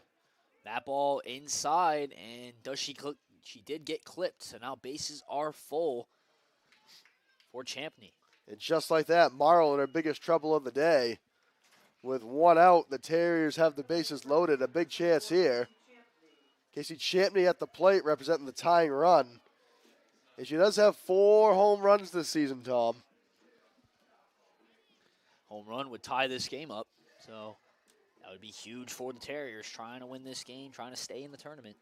That ball inside, and she did get clipped, so now bases are full. for Champney. And just like that, Marl in her biggest trouble of the day. With one out, the Terriers have the bases loaded. A big chance here. Casey Champney at the plate representing the tying run. And she does have 4 home runs this season, Tom. Home run would tie this game up. So that would be huge for the Terriers trying to win this game, trying to stay in the tournament.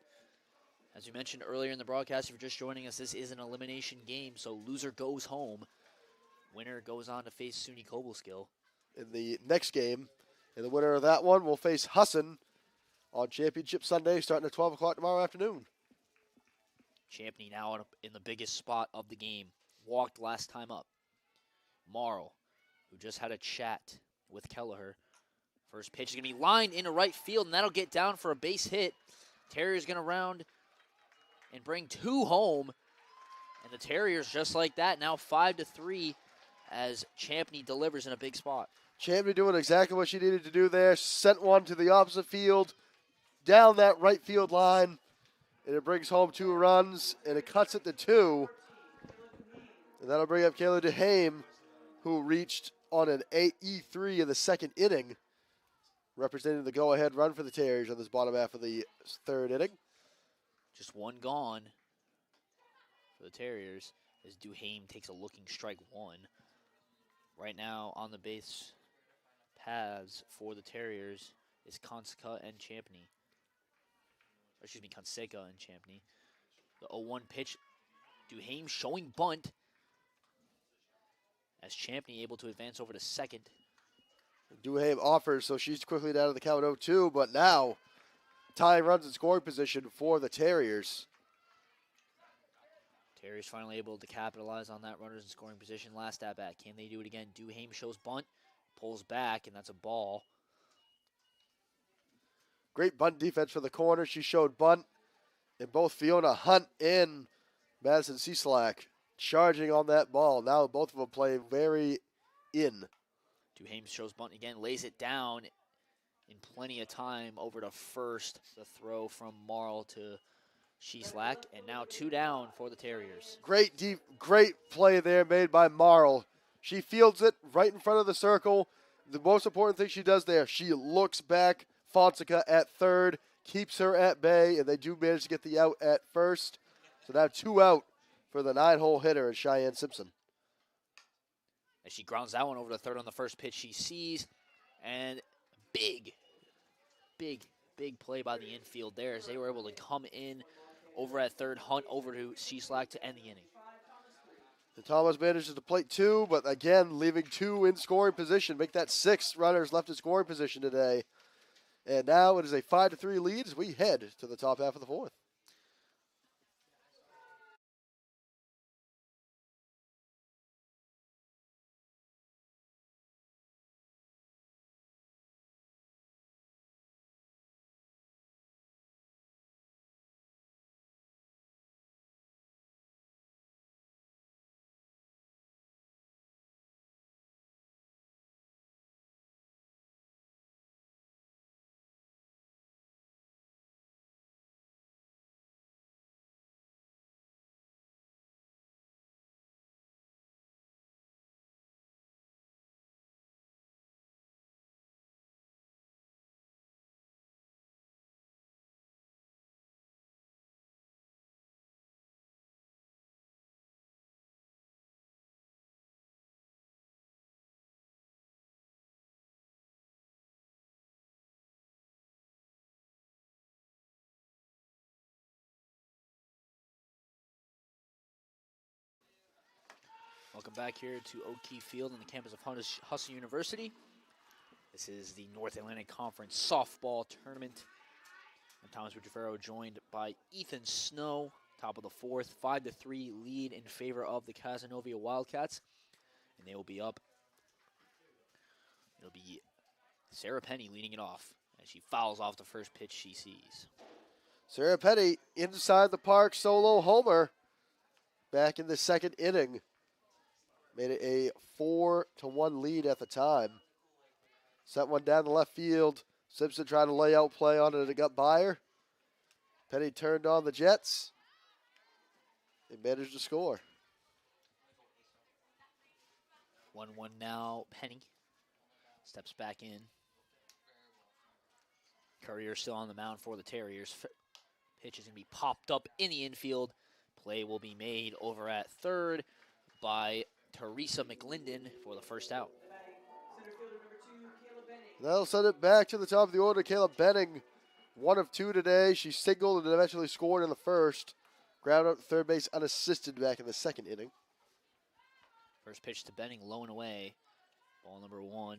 As we mentioned earlier in the broadcast, if you're just joining us, this is an elimination game, so loser goes home. Winner goes on to face SUNY Cobleskill. In the next game, and the winner of that one will face Husson on Championship Sunday starting at 12 o'clock tomorrow afternoon. Champney now in the biggest spot of the game. Walked last time up. Marl, who just had a chat with Kelleher. First pitch is going to be lined into right field, and that'll get down for a base hit. Terriers going to round and bring 2 home. And the Terriers, just like that, now 5-3 as Champney delivers in a big spot. Champney doing exactly what she needed to do there. Sent one to the opposite field, down that right field line, and it brings home 2 runs, and it cuts it to 2. And that'll bring up Kayla DeHame, who reached on an E3 in the second inning, representing the go-ahead run for the Terriers on this bottom half of the third inning. Just 1 gone for the Terriers as DeHame takes a looking strike 1. Right now on the base paths for the Terriers is Conseca and Champney. Excuse me, Conseca and Champney. The 0-1 pitch, DeHame showing bunt as Champney able to advance over to second. DeHame offers, so she's quickly down to the count 0-2, but now tying runs in scoring position for the Terriers. Terriers finally able to capitalize on that runners in scoring position. Last at bat, can they do it again? DeHame shows bunt, pulls back, and that's a ball. Great bunt defense for the corner. She showed bunt, and both Fiona Hunt and Madison Cieslak charging on that ball. Now both of them play very in. DeHame shows bunt again, lays it down in plenty of time over to first. The throw from Marl to Cieslak, and now 2 down for the Terriers. Great play there made by Marl. She fields it right in front of the circle. The most important thing she does there, she looks back. Fonseca at third, keeps her at bay, and they do manage to get the out at first. So now 2 out for the 9-hole hitter in Cheyenne Simpson. As she grounds that one over to third on the first pitch she sees, and big play by the infield there as they were able to come in over at third, Hunt over to Cieslak to end the inning. And Thomas manages to plate 2, but again, leaving 2 in scoring position. Make that 6 runners left in scoring position today. And now it is a 5-3 lead as we head to the top half of the 4th. Welcome back here to O'Keefe Field on the campus of Husson University. This is the North Atlantic Conference softball tournament. I'm Thomas Ruggifero, joined by Ethan Snow. Top of the 4th, 5-3 lead in favor of the Cazenovia Wildcats. And they will be up. It'll be Sarah Penny leading it off as she fouls off the first pitch she sees. Sarah Penny inside the park solo homer back in the second inning. Made it a 4-1 lead at the time. Sent one down the left field. Simpson trying to lay out play on it, and it got by her. Penny turned on the Jets and managed to score. 1-1 now. Penny steps back in. Courier still on the mound for the Terriers. Pitch is going to be popped up in the infield. Play will be made over at third by Teresa McLinden for the first out. Center fielder number 2, Kayla Benning. That'll send it back to the top of the order. Kayla Benning, 1 of 2 today. She singled and eventually scored in the first. Ground out to third base unassisted back in the second inning. First pitch to Benning, low and away. Ball number 1.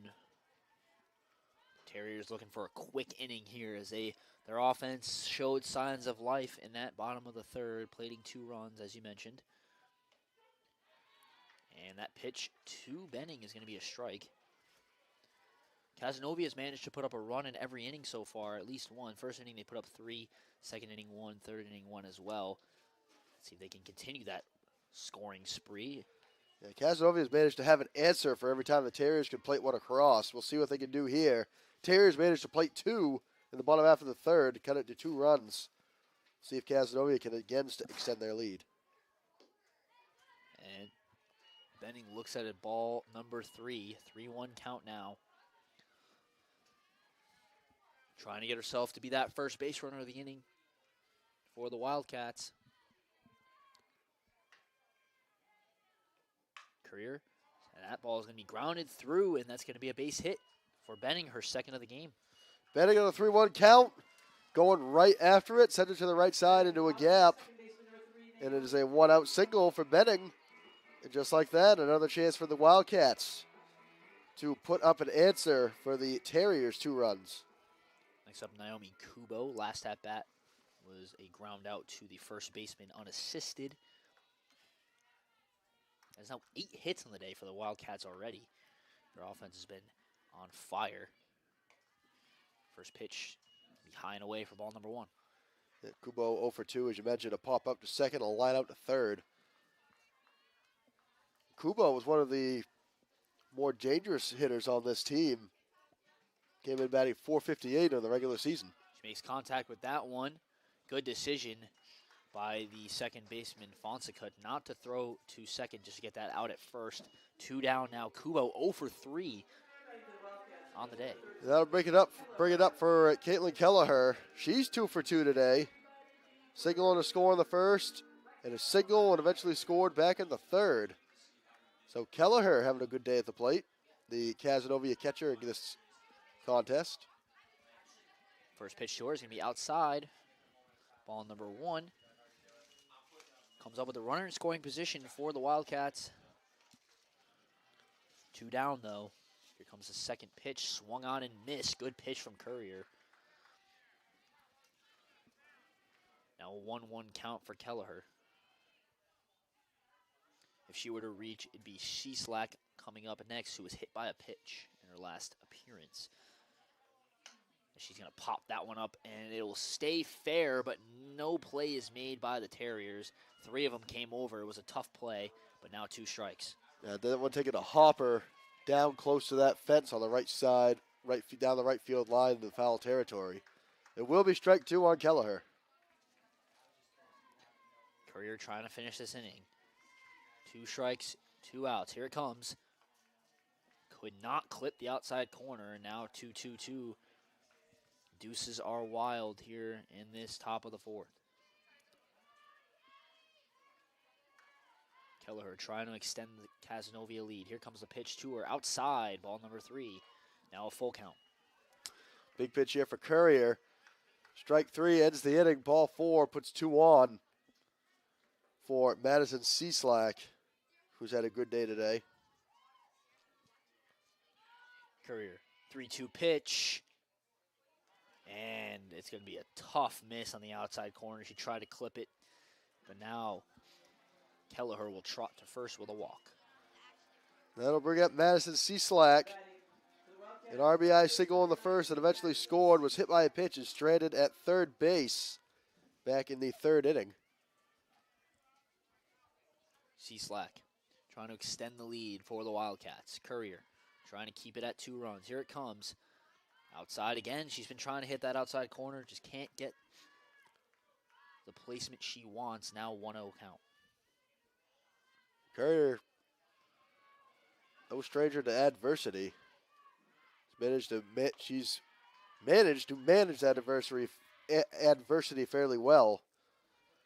Terriers looking for a quick inning here as their offense showed signs of life in that bottom of the third, plating 2 runs, as you mentioned. And that pitch to Benning is going to be a strike. Casanova has managed to put up a run in every inning so far, at least one. First inning they put up 3, second inning 1, third inning 1 as well. Let's see if they can continue that scoring spree. Yeah, Casanova has managed to have an answer for every time the Terriers can plate one across. We'll see what they can do here. Terriers managed to plate 2 in the bottom half of the third to cut it to 2 runs. See if Casanova can again extend their lead. And Benning looks at it, ball number 3, 3-1 count now. Trying to get herself to be that first base runner of the inning for the Wildcats. Courier, and that ball is going to be grounded through, and that's going to be a base hit for Benning, her second of the game. Benning on a 3-1 count, going right after it, send it to the right side into a gap, and it is a 1-out single for Benning. And just like that, another chance for the Wildcats to put up an answer for the Terriers, 2 runs. Next up, Naomi Kubo. Last at bat was a ground out to the first baseman unassisted. There's now 8 hits on the day for the Wildcats already. Their offense has been on fire. First pitch be high and away for ball number 1. Yeah, Kubo 0 for 2, as you mentioned, a pop up to second, a line out to third. Kubo was one of the more dangerous hitters on this team. Came in batting .458 in the regular season. She makes contact with that one. Good decision by the second baseman, Fonseca, not to throw to second, just to get that out at first. 2 down now. Kubo 0 for 3 on the day. That'll bring it up for Caitlyn Kelleher. She's 2 for 2 today. Single and a score in the first, and a single and eventually scored back in the third. So Kelleher having a good day at the plate. The Cazenovia catcher in this contest. First pitch to her is going to be outside. Ball number 1. Comes up with a runner in scoring position for the Wildcats. 2 down, though. Here comes the second pitch. Swung on and missed. Good pitch from Courier. Now a 1-1 count for Kelleher. If she were to reach, it'd be Sheslack coming up next, who was hit by a pitch in her last appearance. She's going to pop that one up, and it will stay fair, but no play is made by the Terriers. 3 of them came over. It was a tough play, but now 2 strikes. Yeah, that one taking a hopper down close to that fence on the right side, down the right field line in the foul territory. It will be strike 2 on Kelleher. Courier trying to finish this inning. 2 strikes, 2 outs. Here it comes. Could not clip the outside corner, and now 2-2-2. Deuces are wild here in this top of the 4th. Kelleher trying to extend the Cazenovia lead. Here comes the pitch to her outside, ball number 3. Now a full count. Big pitch here for Courier. Strike 3 ends the inning. Ball 4 puts 2 on for Madison Cieslak, who's had a good day today. Courier, 3-2 pitch. And it's going to be a tough miss on the outside corner. She tried to clip it, but now Kelleher will trot to first with a walk. That'll bring up Madison Cieslak. An RBI single in the first and eventually scored, was hit by a pitch and stranded at third base back in the 3rd inning. Cieslak trying to extend the lead for the Wildcats. Courier trying to keep it at 2 runs. Here it comes. Outside again. She's been trying to hit that outside corner. Just can't get the placement she wants. Now 1-0 count. Courier no stranger to adversity. She's managed to manage that adversity fairly well.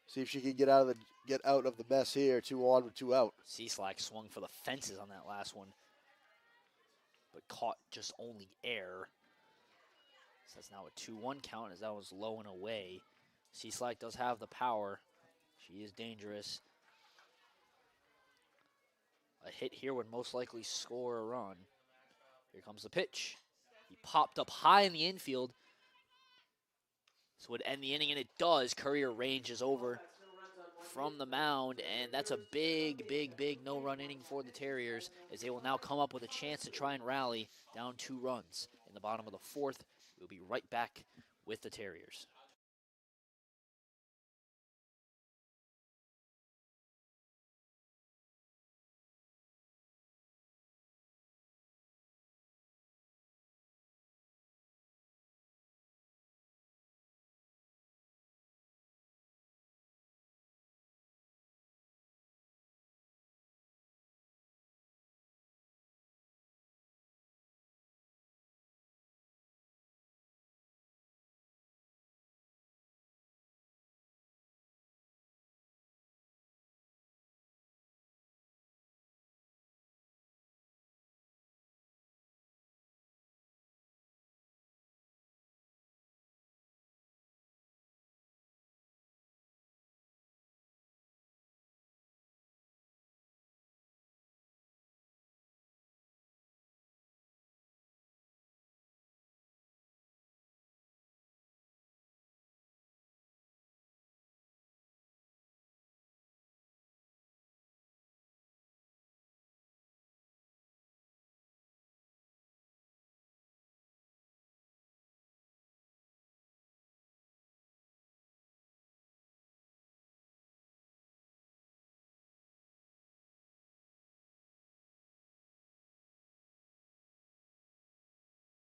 See if she can get out of the mess here. 2 on with 2 out. Cieslak swung for the fences on that last one, but caught just only air. So that's now a 2-1 count as that was low and away. Cieslak does have the power. She is dangerous. A hit here would most likely score a run. Here comes the pitch. He popped up high in the infield. So it would end the inning, and it does. Courier ranges over from the mound, and that's a big, big, big no-run inning for the Terriers, as they will now come up with a chance to try and rally down 2 runs. In the bottom of the 4th, we'll be right back with the Terriers.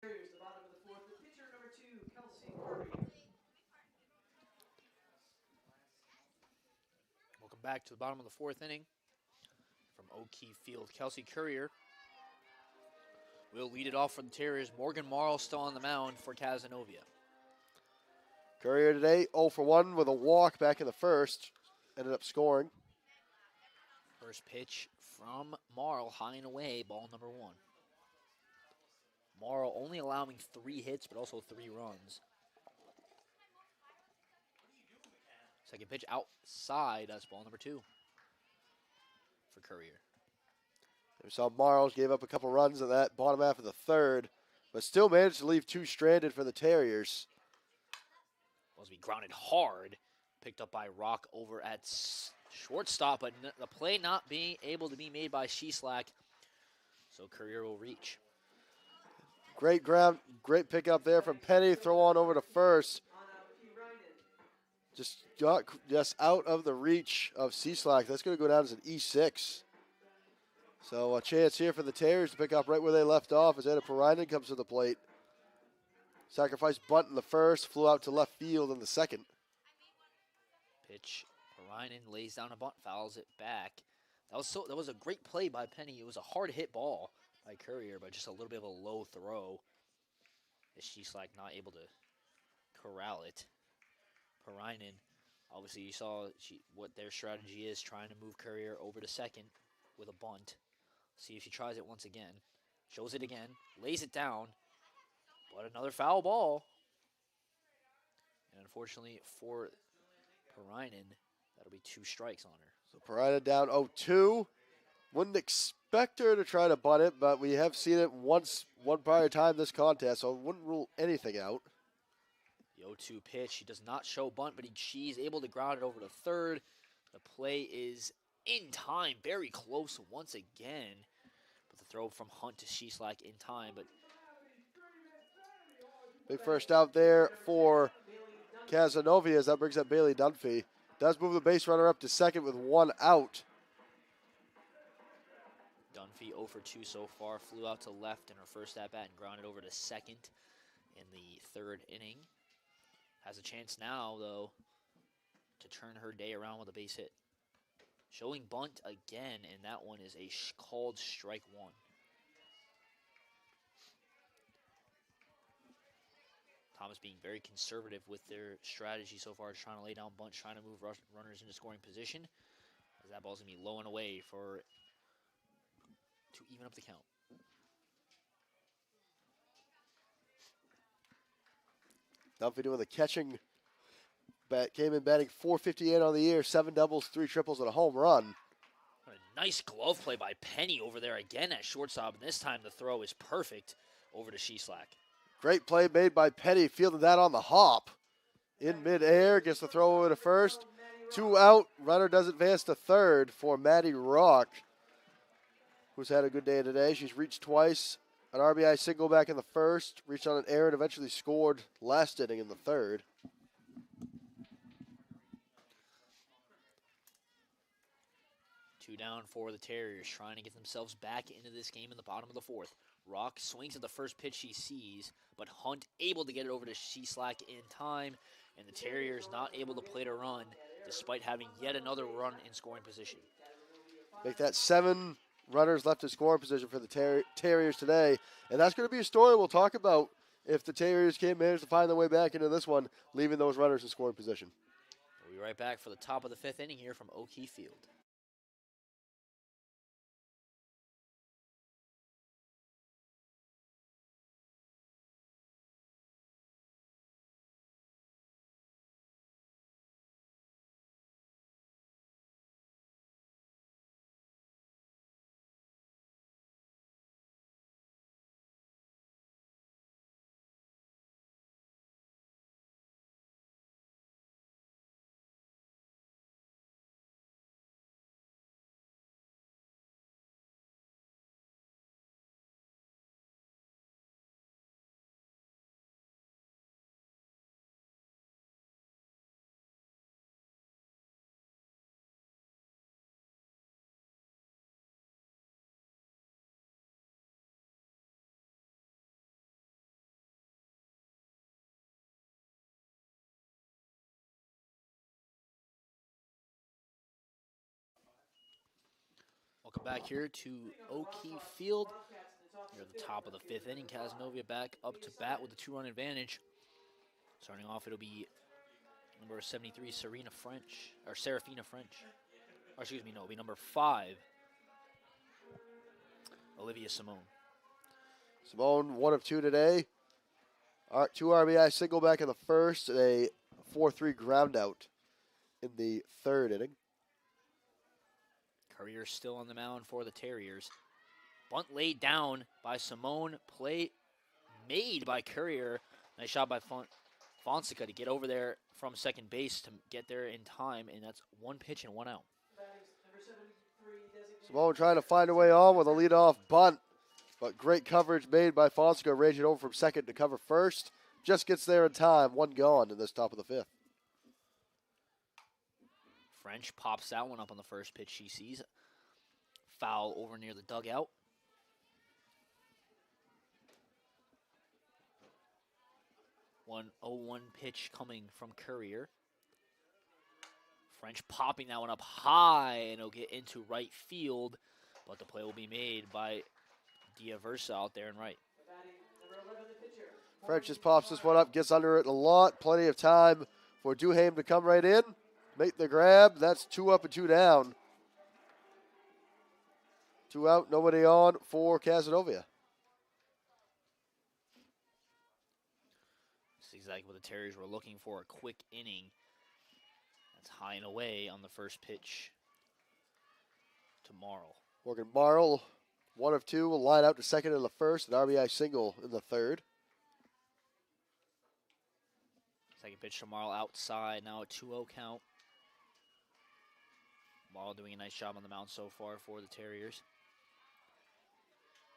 Terriers, the bottom of the 4th, with pitcher number 2, Kelsey Courier. Welcome back to the bottom of the 4th inning. From O'Keefe Field, Kelsey Courier will lead it off for the Terriers. Morgan Marl still on the mound for Cazenovia. Courier today 0 for 1 with a walk back in the 1st. Ended up scoring. First pitch from Marl, high and away, ball number 1. Marl only allowing 3 hits, but also 3 runs. Second pitch outside, that's ball number 2 for Courier. We saw Marls gave up a couple runs in that bottom half of the 3rd, but still managed to leave 2 stranded for the Terriers. Was be grounded hard, picked up by Rock over at shortstop, but the play not being able to be made by Cieslak, so Courier will reach. Great pickup there from Penny. Throw on over to first. Just got out of the reach of Cieslak. That's going to go down as an E6. So a chance here for the Terriers to pick up right where they left off as Anna Perinen comes to the plate. Sacrifice bunt in the 1st, flew out to left field in the 2nd. Pitch, Perinen lays down a bunt, fouls it back. That was a great play by Penny. It was a hard hit ball by Courier, but just a little bit of a low throw. She's like not able to corral it. Perinen, obviously you saw what their strategy is, trying to move Courier over to second with a bunt. See if she tries it once again. Shows it again, lays it down, but another foul ball. And unfortunately for Perinen, that'll be 2 strikes on her. So Perinen down 0-2. Wouldn't expect her to try to bunt it, but we have seen it one prior time this contest, so I wouldn't rule anything out. The 0-2 pitch, she does not show bunt, but she's able to ground it over to third. The play is in time, very close once again. But the throw from Hunt to Cieslak in time, but big first out there for Cazenovia as that brings up Bailey Dunphy. Does move the base runner up to second with 1 out. Dunphy 0 for 2 so far, flew out to left in her first at-bat and grounded over to second in the 3rd inning. Has a chance now, though, to turn her day around with a base hit. Showing bunt again, and that one is a called strike 1. Thomas being very conservative with their strategy so far, trying to lay down bunts, trying to move runners into scoring position. As that ball's going to be low and away to even up the count. Dunphy doing the catching. Came in batting .458 on the year, 7 doubles, 3 triples, and a home run. What a nice glove play by Penny over there again at shortstop, and this time the throw is perfect over to Sheslack. Great play made by Penny, fielding that on the hop. In midair, gets the throw over to first. 2 out, runner does advance to third for Maddie Rock, who's had a good day today. She's reached twice, an RBI single back in the first, reached on an error and eventually scored last inning in the third. Two down for the Terriers, trying to get themselves back into this game in the bottom of the fourth. Rock swings at the first pitch she sees, but Hunt able to get it over to Sheslack in time, and the Terriers not able to play to run, despite having yet another run in scoring position. Make that 7 runners left in scoring position for the Terriers today, and that's going to be a story we'll talk about if the Terriers can't manage to find their way back into this one, leaving those runners in scoring position. We'll be right back for the top of the 5th inning here from O'Keefe Field. Welcome back here to O'Keefe Field. We're at the top of the 5th inning. Cazenovia back up to bat with a 2-run advantage. Starting off, it'll be number 73, Serafina French. Or excuse me, no, it'll be number 5, Olivia Simone. Simone, 1 of 2 today. 2 RBI single back in the first, and a 4-3 ground out in the 3rd inning. Courier still on the mound for the Terriers. Bunt laid down by Simone. Play made by Courier. Nice shot by Fonseca to get over there from second base to get there in time, and that's 1 pitch and 1 out. Simone trying to find a way on with a leadoff bunt, but great coverage made by Fonseca, ranging over from second to cover first. Just gets there in time. 1 gone in this top of the 5th. French pops that one up on the first pitch she sees. Foul over near the dugout. 1-0-1 pitch coming from Courier. French popping that one up high, and it'll get into right field, but the play will be made by Diaversa out there in right. French just pops this one up, gets under it a lot. Plenty of time for Duhame to come right in, make the grab. That's 2 up and 2 down. 2 out, nobody on for Cazenovia. That's exactly what the Terriers were looking for, a quick inning. That's high and away on the first pitch to Marl. Morgan Marl, 1 of 2, will line out to second in the first, an RBI single in the 3rd. Second pitch to Marl outside, now a 2-0 count. Marl doing a nice job on the mound so far for the Terriers.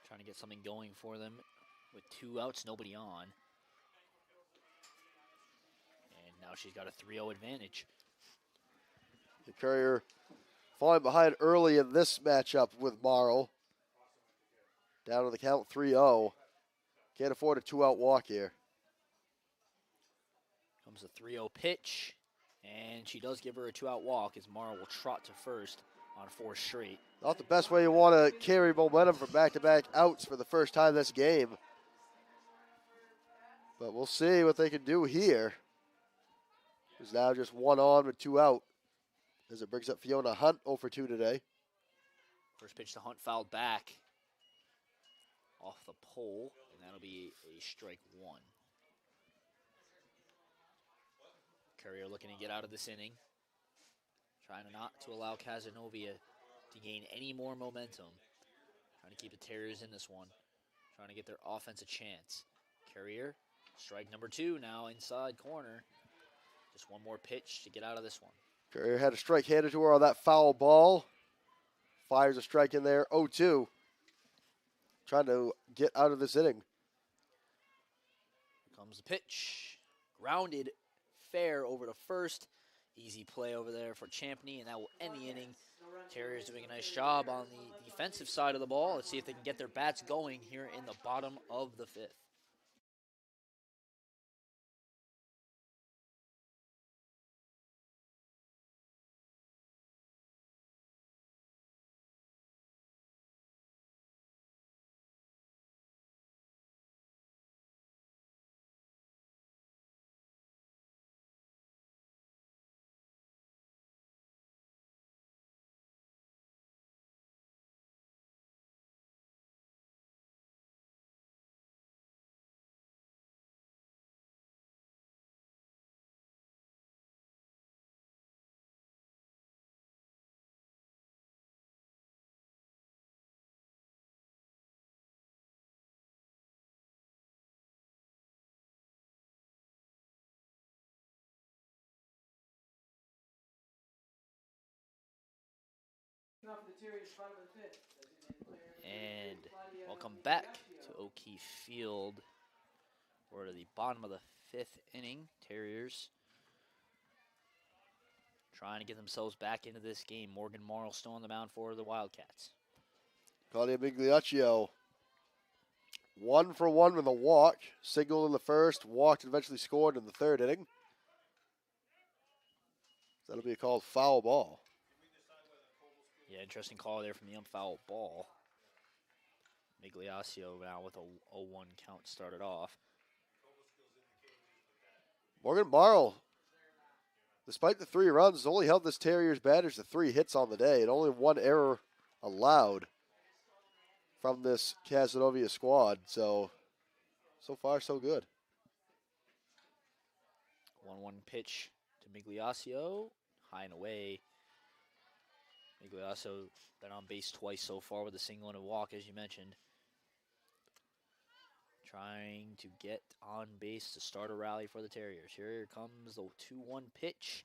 Trying to get something going for them with 2 outs, nobody on. And now she's got a 3-0 advantage. The Courier falling behind early in this matchup with Marl. Down to the count 3-0. Can't afford a 2-out walk here. Comes a 3-0 pitch, and she does give her a 2-out walk as Marl will trot to first on 4 straight. Not the best way you want to carry momentum from back-to-back outs for the first time this game. But we'll see what they can do here. There's now just 1 on with 2 out. As it brings up Fiona Hunt 0 for 2 today. First pitch to Hunt fouled back off the pole, and that'll be a strike 1. Courier looking to get out of this inning. Trying not to allow Cazenovia to gain any more momentum. Trying to keep the Terriers in this one. Trying to get their offense a chance. Courier, strike number 2 now inside corner. Just one more pitch to get out of this one. Courier had a strike handed to her on that foul ball. Fires a strike in there, 0-2. Trying to get out of this inning. Here comes the pitch. Grounded fair over to first. Easy play over there for Champney, and that will end the inning. Terriers doing a nice job on the defensive side of the ball. Let's see if they can get their bats going here in the bottom of the 5th. And welcome back to O'Keefe Field. We're at the bottom of the 5th inning. Terriers trying to get themselves back into this game. Morgan Marl still on the mound for the Wildcats. Claudia Migliaccio, 1 for 1 with a walk. Single in the first, walked and eventually scored in the 3rd inning. That'll be a called foul ball. Yeah, interesting call there from the foul ball. Migliaccio now with a 0-1 count started off. Morgan Marl, despite the 3 runs, only held this Terriers batters to 3 hits on the day and only 1 error allowed from this Cazenovia squad. So far, so good. 1-1 pitch to Migliaccio, high and away. Migliaccio been on base twice so far with a single and a walk, as you mentioned. Trying to get on base to start a rally for the Terriers. Here comes the 2-1 pitch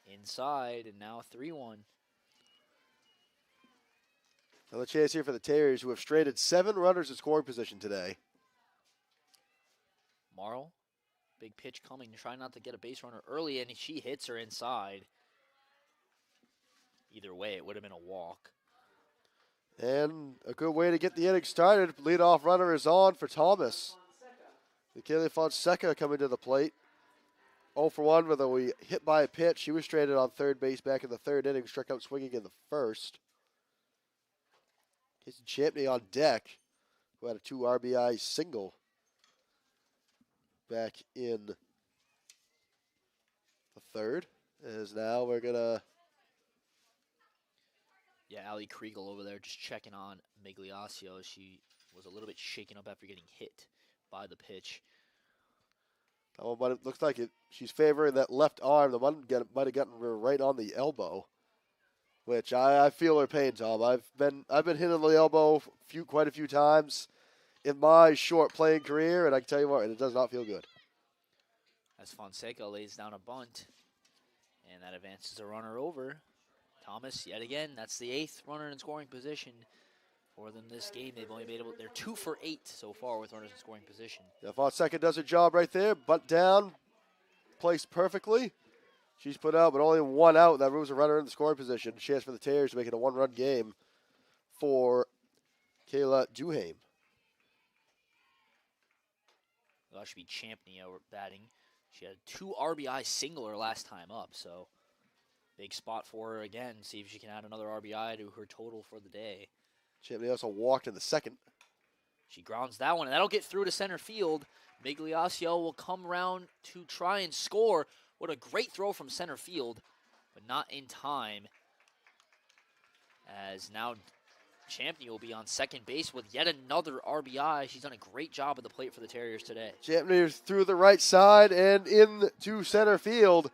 inside, and now 3-1. Another chance here for the Terriers, who have stranded 7 runners in scoring position today. Marl, big pitch coming, trying not to get a base runner early, and she hits her inside. Either way, it would have been a walk. And a good way to get the inning started. Leadoff runner is on for Thomas. Michaela Fonseca coming to the plate. 0 for 1 with a hit by a pitch. She was stranded on 3rd base back in the 3rd inning, struck out swinging in the 1st. Casey Champney on deck, who had a 2 RBI single back in the 3rd. As now we're going to... Yeah, Allie Kriegel over there just checking on Migliaccio. She was a little bit shaken up after getting hit by the pitch. Oh, but it looks like she's favoring that left arm. The one might have gotten her right on the elbow, which I feel her pain, Tom. I've been hit on the elbow quite a few times in my short playing career, and I can tell you what, it does not feel good. As Fonseca lays down a bunt, and that advances a runner over. Thomas, yet again, that's the 8th runner in scoring position for them this game. They've only made they're 2 for 8 so far with runners in scoring position. Yeah, Fonseca does her job right there. Bunt down, placed perfectly. She's put out, but only 1 out. That moves a runner in the scoring position. Chance for the Terriers to make it a 1-run game for Kayla Duhame. That should be Champney over batting. She had a 2 RBI singler last time up, so big spot for her again. See if she can add another RBI to her total for the day. Champney also walked in the 2nd. She grounds that one, and that'll get through to center field. Migliaccio will come around to try and score. What a great throw from center field, but not in time. As now Champney will be on second base with yet another RBI. She's done a great job at the plate for the Terriers today. Champney is through the right side and into center field.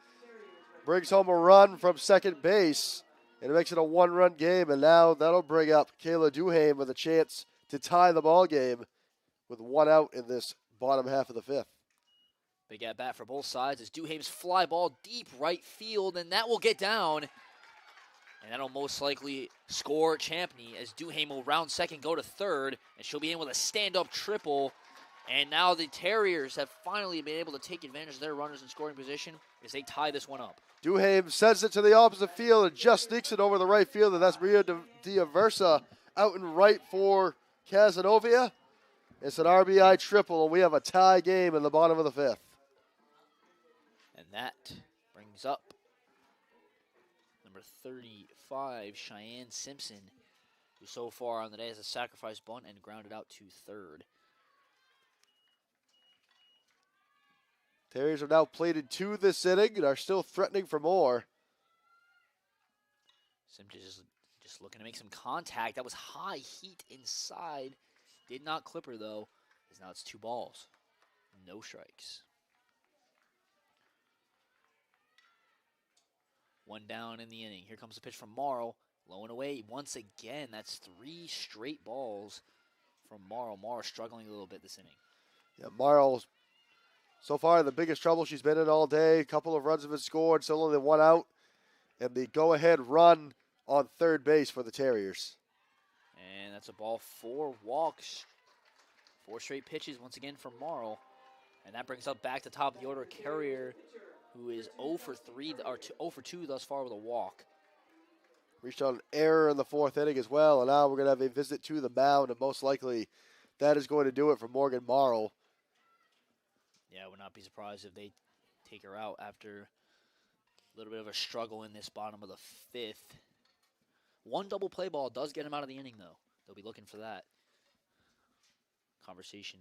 Brings home a run from second base. And it makes it a one-run game. And now that'll bring up Kayla Duhame with a chance to tie the ball game with one out in this bottom half of the fifth. Big at bat for both sides as Duhame's fly ball deep right field, and that will get down. And that'll most likely score Champney as Duhame will round second, go to third, and she'll be in with a stand-up triple. And now the Terriers have finally been able to take advantage of their runners in scoring position as they tie this one up. Duhame sends it to the opposite field and just sneaks it over the right field, and that's Maria Diaversa out and right for Cazenovia. It's an RBI triple, and we have a tie game in the bottom of the fifth. And that brings up number 35, Cheyenne Simpson, who so far on the day has a sacrifice bunt and grounded out to third. Terriers have now plated 2 this inning and are still threatening for more. Simpson just looking to make some contact. That was high heat inside. Did not clip her, though, as now it's 2 balls. No strikes. 1 down in the inning. Here comes the pitch from Marl. Low and away once again. That's 3 straight balls from Marl. Marl struggling a little bit this inning. Yeah, Marl, so far the biggest trouble she's been in all day. A couple of runs have been scored, still only 1 out. And the go-ahead run on third base for the Terriers. And that's a ball, 4 walks. 4 straight pitches once again from Marl. And that brings up back to top of the order, Courier, who is 0 for 3, or 0 for 2 thus far with a walk. Reached on an error in the 4th inning as well, and now we're going to have a visit to the mound, and most likely that is going to do it for Morgan Marl. Yeah, I would not be surprised if they take her out after a little bit of a struggle in this bottom of the 5th. 1 double play ball does get him out of the inning, though. They'll be looking for that conversation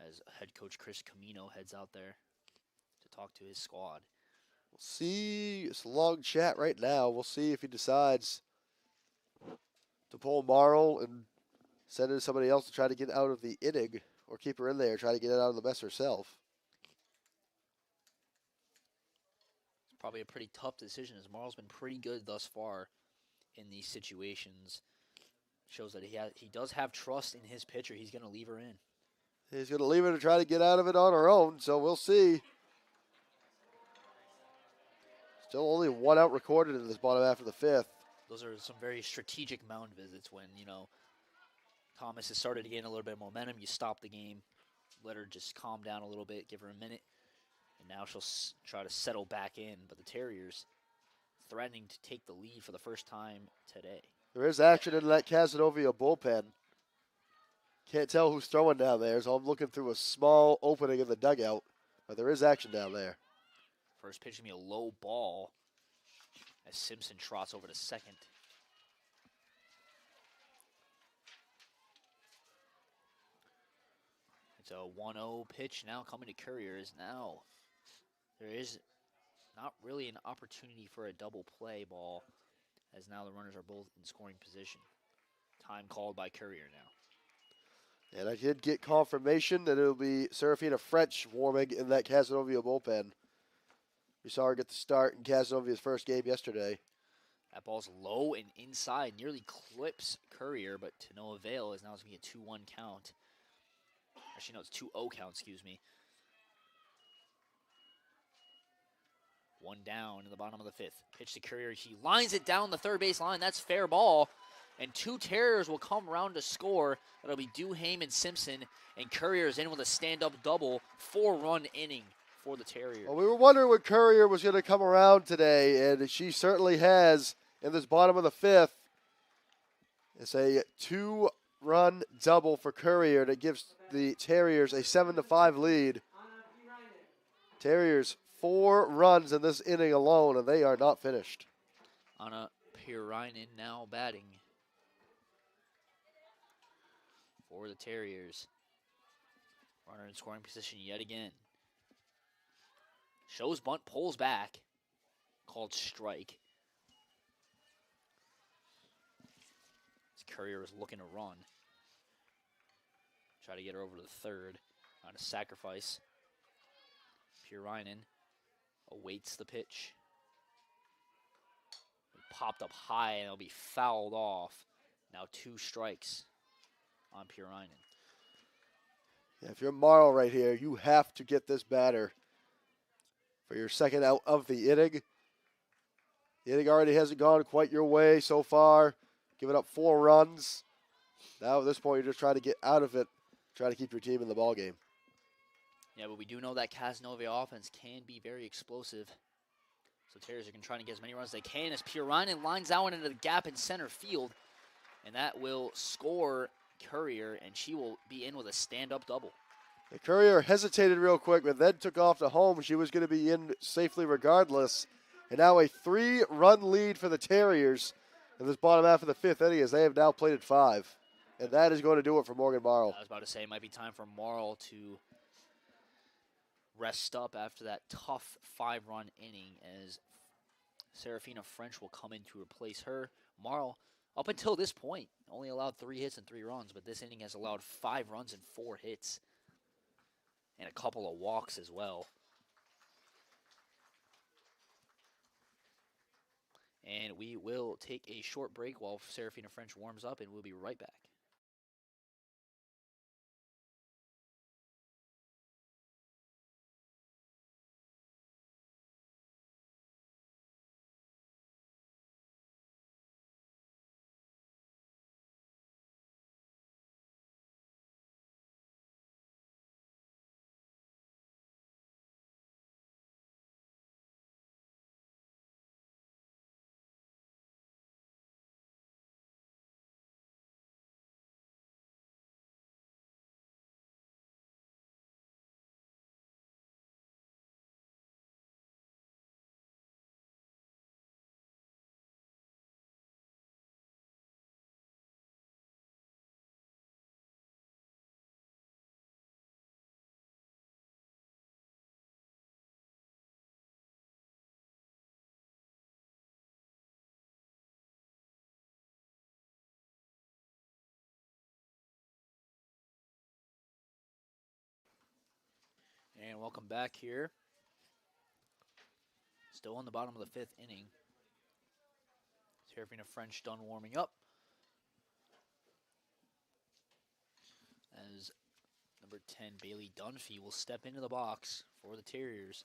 as head coach Chris Camino heads out there to talk to his squad. We'll see. It's a long chat right now. We'll see if he decides to pull Marl and send in somebody else to try to get out of the inning or keep her in there, try to get it out of the mess herself. It's probably a pretty tough decision as Marl's been pretty good thus far in these situations. Shows that he does have trust in his pitcher. He's going to leave her in. He's going to leave her to try to get out of it on her own, so we'll see. Still only 1 out recorded in this bottom half of the 5th. Those are some very strategic mound visits when, Thomas has started to gain a little bit of momentum. You stop the game, let her just calm down a little bit, give her a minute, and now she'll try to settle back in. But the Terriers threatening to take the lead for the first time today. There is action in that Cazenovia bullpen. Can't tell who's throwing down there, so I'm looking through a small opening in the dugout. But there is action down there. First pitch will be a low ball as Simpson trots over to second. It's a 1-0 pitch now coming to Courier. Now there is not really an opportunity for a double play ball, as now the runners are both in scoring position. Time called by Courier now. And I did get confirmation that it'll be Serafina French warming in that Cazenovia bullpen. We saw her get the start in Cazenovia's first game yesterday. That ball's low and inside, nearly clips Courier, but to no avail, as now it's going to be a 2-1 count. Actually, no, it's 2-0 count, excuse me. 1 down in the bottom of the 5th. Pitch to Courier. He lines it down the third base line. That's fair ball. And 2 Terriers will come around to score. That'll be Duhame and Simpson. And Courier is in with a stand-up double. 4-run inning for the Terriers. Well, we were wondering when Courier was going to come around today, and she certainly has in this bottom of the 5th. It's a 2-run double for Courier that gives the Terriers a 7-5 lead. Terriers 4 runs in this inning alone, and they are not finished. Anna Pirinen now batting for the Terriers. Runner in scoring position yet again. Shows bunt, pulls back. Called strike. As Courier is looking to run. Try to get her over to the third. On a sacrifice. Purainen awaits the pitch. Popped up high and it'll be fouled off. Now 2 strikes on Purainen. Yeah, if you're Marl right here, you have to get this batter for your second out of the inning. The inning already hasn't gone quite your way so far. Giving up 4 runs. Now at this point, you're just trying to get out of it, try to keep your team in the ball game. Yeah, but we do know that Casanova offense can be very explosive. So Terriers are going to try to get as many runs as they can as Purainen lines out into the gap in center field. And that will score Courier, and she will be in with a stand-up double. The Courier hesitated real quick, but then took off to home. She was going to be in safely regardless. And now a 3-run lead for the Terriers in this bottom half of the 5th inning as they have now played at 5. And that is going to do it for Morgan Marl. I was about to say it might be time for Marl to rest up after that tough 5-run inning as Serafina French will come in to replace her. Marl, up until this point, only allowed 3 hits and 3 runs, but this inning has allowed 5 runs and 4 hits and a couple of walks as well. And we will take a short break while Serafina French warms up, and we'll be right back. And welcome back here. Still on the bottom of the 5th inning. Serafina French done warming up. As number 10, Bailey Dunphy, will step into the box for the Terriers.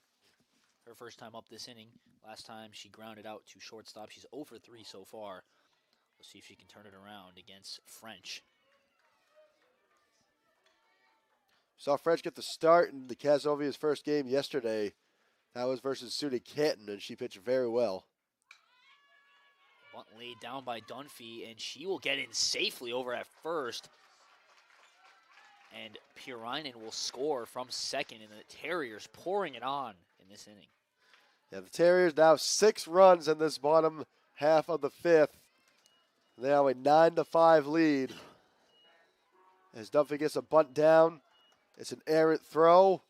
Her first time up this inning. Last time she grounded out to shortstop. She's 0 for 3 so far. We'll see if she can turn it around against French. Saw French get the start in the Cazenovia's first game yesterday. That was versus SUNY Canton, and she pitched very well. Bunt laid down by Dunphy, and she will get in safely over at first. And Purainen will score from second, and the Terriers pouring it on in this inning. Yeah, the Terriers now 6 runs in this bottom half of the 5th. They have a 9-5 lead. As Dunphy gets a bunt down, it's an errant throw.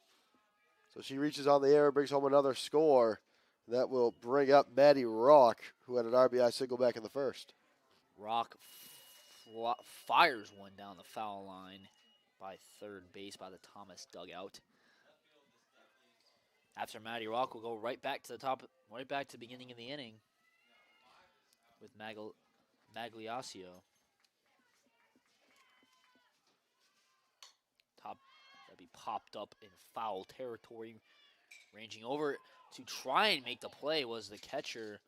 So she reaches on the air and brings home another score. That will bring up Maddie Rock, who had an RBI single back in the first. Rock fires one down the foul line by third base by the Thomas dugout. After Maddie Rock will go right back to the top, right back to the beginning of the inning with Magliasio. That'd be popped up in foul territory. Ranging over to try and make the play was the catcher,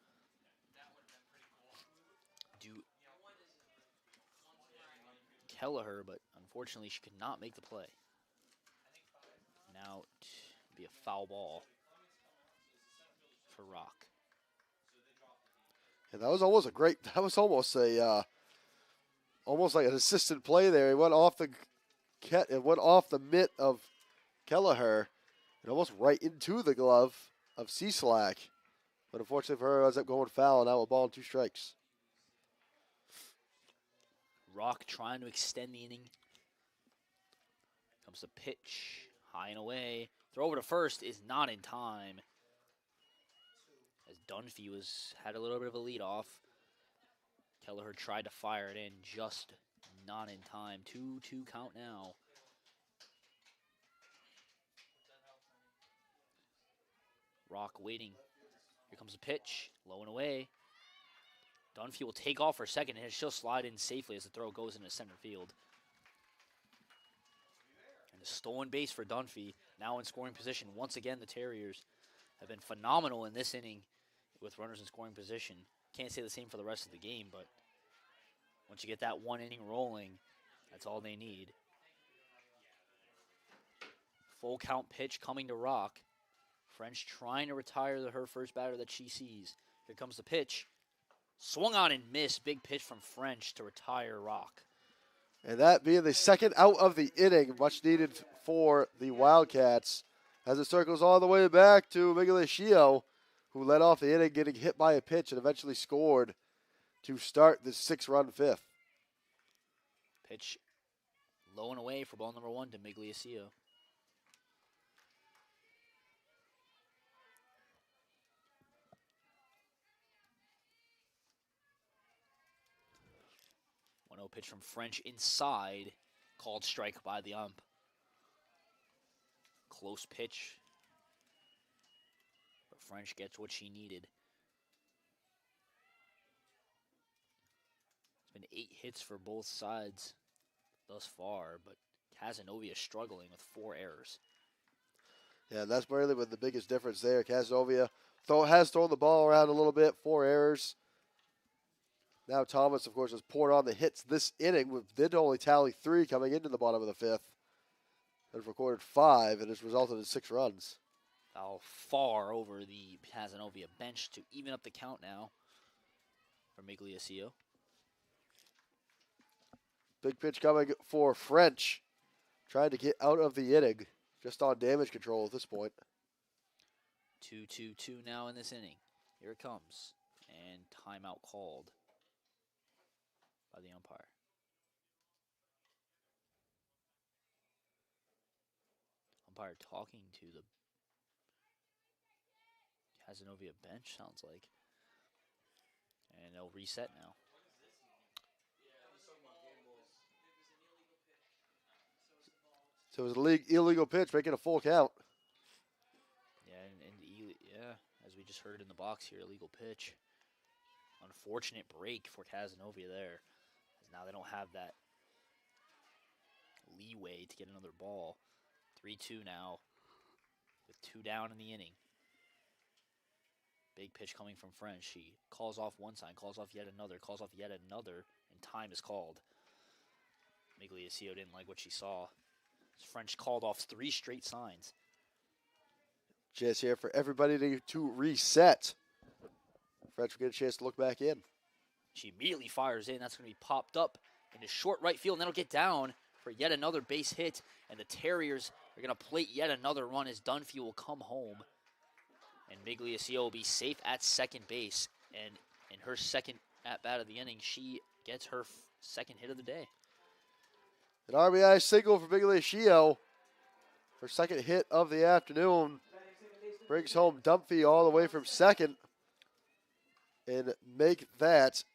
Kelleher, but unfortunately she could not make the play. Now it'd be a foul ball for Rock. And that was almost almost like an assistant play there. It went off the mitt of Kelleher and almost right into the glove of Cieslak. But unfortunately for her, it ends up going foul, and now a ball and 2 strikes. Rock trying to extend the inning Comes the pitch, high and away. Throw over to first is not in time. As Dunphy had a little bit of a lead off. Kelleher tried to fire it in, just not in time. 2-2 count now. Rock waiting. Here comes the pitch, low and away. Dunphy will take off for a second, and she'll slide in safely as the throw goes into center field. And a stolen base for Dunphy, now in scoring position. Once again, the Terriers have been phenomenal in this inning with runners in scoring position. Can't say the same for the rest of the game, but once you get that one inning rolling, that's all they need. Full count pitch coming to Rock. French trying to retire her first batter that she sees. Here comes the pitch. Swung on and missed. Big pitch from French to retire Rock. And that being the second out of the inning, much needed for the Wildcats, as it circles all the way back to Migliaccio, who led off the inning getting hit by a pitch and eventually scored to start the 6-run fifth. Pitch low and away for ball number 1 to Migliaccio. Pitch from French inside, called strike by the ump. Close pitch, but French gets what she needed. It's been 8 hits for both sides thus far, but Cazenovia struggling with 4 errors. Yeah, that's really been the biggest difference there. Cazenovia has thrown the ball around a little bit, 4 errors. Now Thomas, of course, has poured on the hits this inning. We did only tally 3 coming into the bottom of the 5th. They've recorded 5, and it's resulted in 6 runs. Foul far over the Cazenovia bench to even up the count now for Migliaccio. Big pitch coming for French. Trying to get out of the inning. Just on damage control at this point. 2-2-2 now in this inning. Here it comes. And timeout called by the umpire. Umpire talking to the Cazenovia bench, sounds like. And they'll reset now. So it was an illegal pitch, making a full count. Yeah, as we just heard in the box here, illegal pitch. Unfortunate break for Cazenovia there. As now they don't have that leeway to get another ball. 3-2 now with 2 down in the inning. Big pitch coming from French. She calls off one sign, calls off yet another, and time is called. Migliaccio didn't like what she saw. French called off 3 straight signs. Chance here for everybody to reset. French will get a chance to look back in. She immediately fires in. That's going to be popped up into short right field, and that'll get down for yet another base hit. And the Terriers are going to plate yet another run as Dunphy will come home. And Migliaccio will be safe at second base. And in her second at-bat of the inning, she gets her second hit of the day. An RBI single for Migliaccio. Her second hit of the afternoon. Brings home Dunphy all the way from second. And make that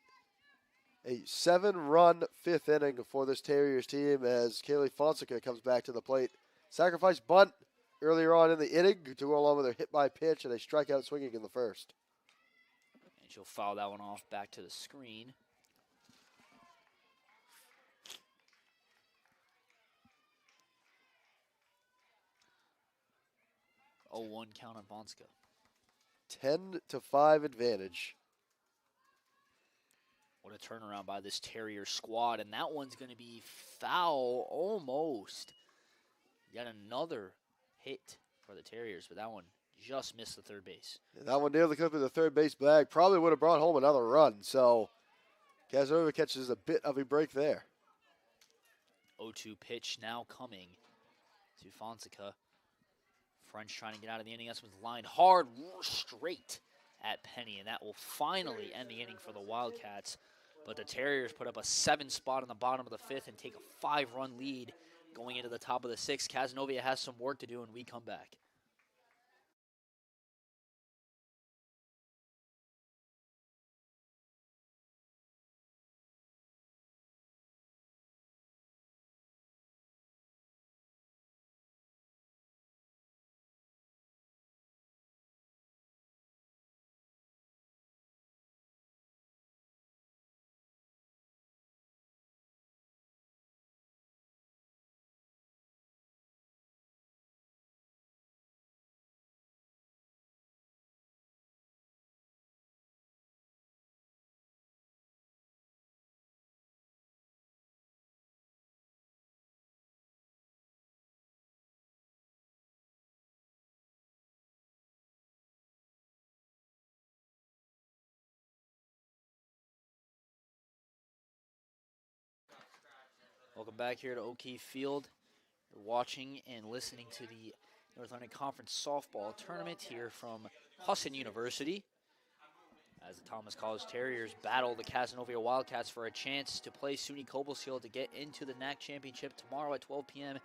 a 7-run 5th inning for this Terriers team as Kaylee Fonseca comes back to the plate. Sacrifice bunt earlier on in the inning to go along with her hit by pitch and a strikeout swinging in the first. And she'll foul that one off back to the screen. Oh, 1 count on Fonseca. 10-5 advantage. What a turnaround by this Terrier squad, and that one's going to be foul almost. Yet another hit for the Terriers, but that one just missed the third base. And that one nearly clipped in the third base bag. Probably would have brought home another run, so Casanova catches a bit of a break there. 0-2 pitch now coming to Fonseca. French trying to get out of the inning. That's with lined hard, straight at Penny, and that will finally end the inning for the Wildcats. But the Terriers put up a 7 spot in the bottom of the 5th and take a 5-run lead going into the top of the 6th. Cazenovia has some work to do, and we come back. Welcome back here to O'Keefe Field. You're watching and listening to the North Atlantic Conference softball tournament here from Husson University, as the Thomas College Terriers battle the Casanova Wildcats for a chance to play SUNY Cobblestone to get into the NAC Championship tomorrow at 12 p.m.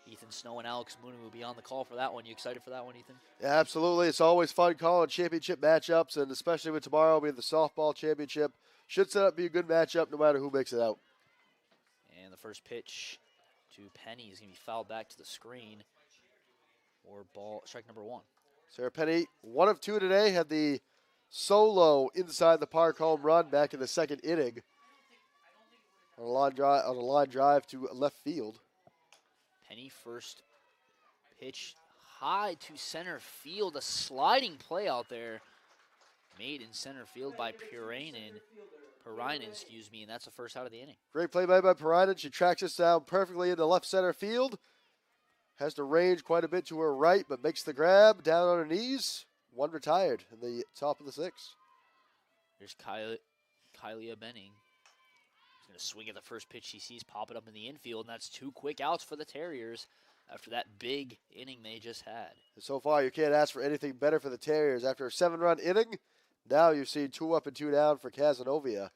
Ethan Snow and Alex Mooney will be on the call for that one. You excited for that one, Ethan? Yeah, absolutely. It's always fun calling championship matchups, and especially with tomorrow being the softball championship. Should set up to be a good matchup no matter who makes it out. And the first pitch to Penny is going to be fouled back to the screen for ball strike number 1. Sarah Penny, 1 of 2 today, had the solo inside the park home run back in the 2nd inning on a line drive to left field. Penny first pitch high to center field. A sliding play out there made in center field by Purainen, and that's the first out of the inning. Great play by Purainen. She tracks us down perfectly into left center field. Has to range quite a bit to her right, but makes the grab down on her knees. 1 retired in the top of the 6th. There's Kylia Benning. She's going to swing at the first pitch she sees, pop it up in the infield, and that's 2 quick outs for the Terriers after that big inning they just had. And so far, you can't ask for anything better for the Terriers. After a 7-run inning, now you've seen 2 up and 2 down for Cazenovia.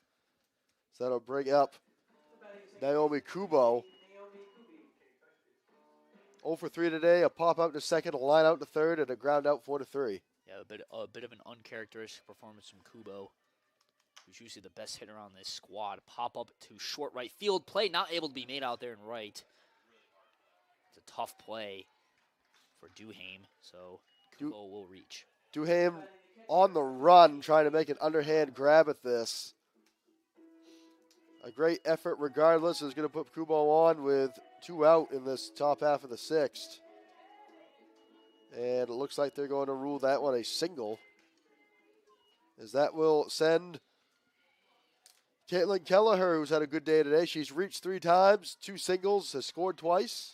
So that'll bring up Naomi Kubo. 0 for 3 today, a pop out to second, a line out to third, and a ground out 4-3. Yeah, a bit of an uncharacteristic performance from Kubo, who's usually the best hitter on this squad. Pop up to short right field play, not able to be made out there in right. It's a tough play for Duhame, so Kubo will reach. Duhame on the run, trying to make an underhand grab at this. A great effort regardless is going to put Kubo on with 2 out in this top half of the 6th. And it looks like they're going to rule that one a single, as that will send Caitlyn Kelleher, who's had a good day today. She's reached 3 times, 2 singles, has scored twice.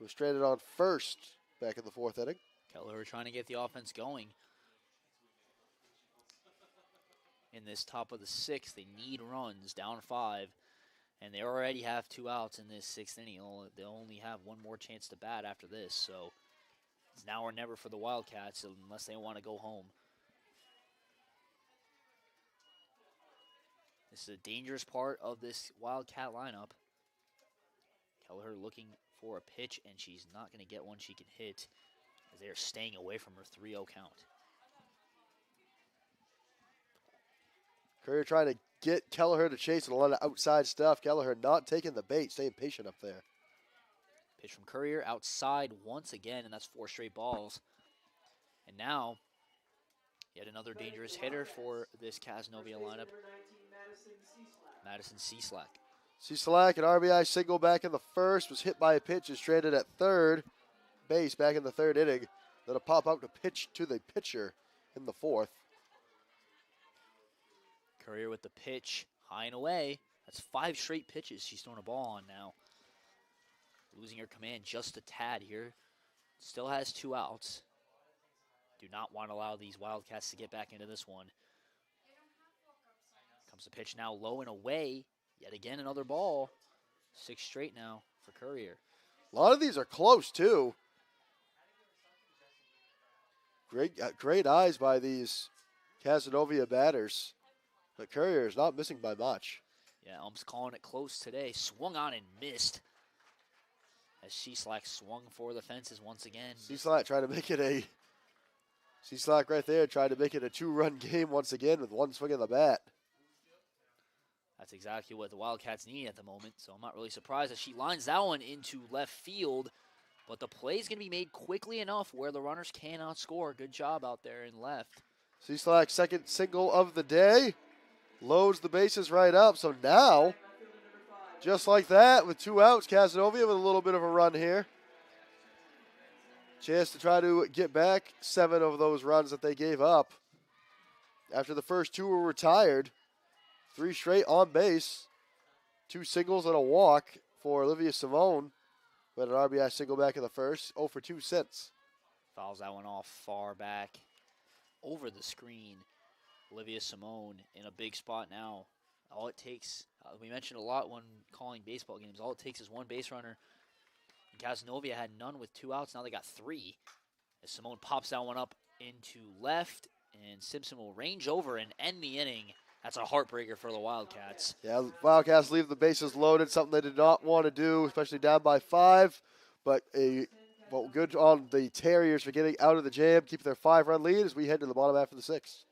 Was stranded on first back in the 4th inning. Kelleher trying to get the offense going. In this top of the 6th, they need runs, down 5. And they already have 2 outs in this 6th inning. They'll only have 1 more chance to bat after this. So it's now or never for the Wildcats unless they want to go home. This is a dangerous part of this Wildcat lineup. Kelleher looking for a pitch, and she's not going to get one she can hit, as they are staying away from her 3-0 count. Courier trying to get Kelleher to chase a lot of outside stuff. Kelleher not taking the bait, staying patient up there. Pitch from Courier outside once again, and that's 4 straight balls. And now, yet another dangerous hitter for this Cazenovia lineup, Madison Cieslak. Cieslak, an RBI single back in the 1st, was hit by a pitch and stranded at 3rd base back in the 3rd inning. Then a pop out to pitch to the pitcher in the 4th. Courier with the pitch, high and away. That's 5 straight pitches she's thrown a ball on now. Losing her command just a tad here. Still has 2 outs. Do not want to allow these Wildcats to get back into this one. Comes the pitch now low and away. Yet again another ball. 6 straight now for Courier. A lot of these are close too. Great eyes by these Cazenovia batters. But Courier is not missing by much. Yeah, Elm's calling it close today. Swung on and missed. As Sheslack swung for the fences once again. Sheslack trying to make it a Sheslack right there, trying to make it a 2-run game once again with one swing of the bat. That's exactly what the Wildcats need at the moment, so I'm not really surprised that she lines that one into left field. But the play is going to be made quickly enough where the runners cannot score. Good job out there in left. Sheslack's second single of the day. Loads the bases right up. So now, just like that, with 2 outs, Cazenovia with a little bit of a run here. Chance to try to get back 7 of those runs that they gave up. After the first 2 were retired, 3 straight on base, 2 singles and a walk for Olivia Simone. With an RBI single back in the first, 0 for 2 since. Fouls that one off far back over the screen. Olivia Simone in a big spot now. All it takes, we mentioned a lot when calling baseball games, all it takes is 1 base runner. Cazenovia had none with 2 outs. Now they got 3. As Simone pops that one up into left, and Simpson will range over and end the inning. That's a heartbreaker for the Wildcats. Yeah, Wildcats leave the bases loaded, something they did not want to do, especially down by 5. But good on the Terriers for getting out of the jam, keeping their 5-run lead as we head to the bottom half of the 6th.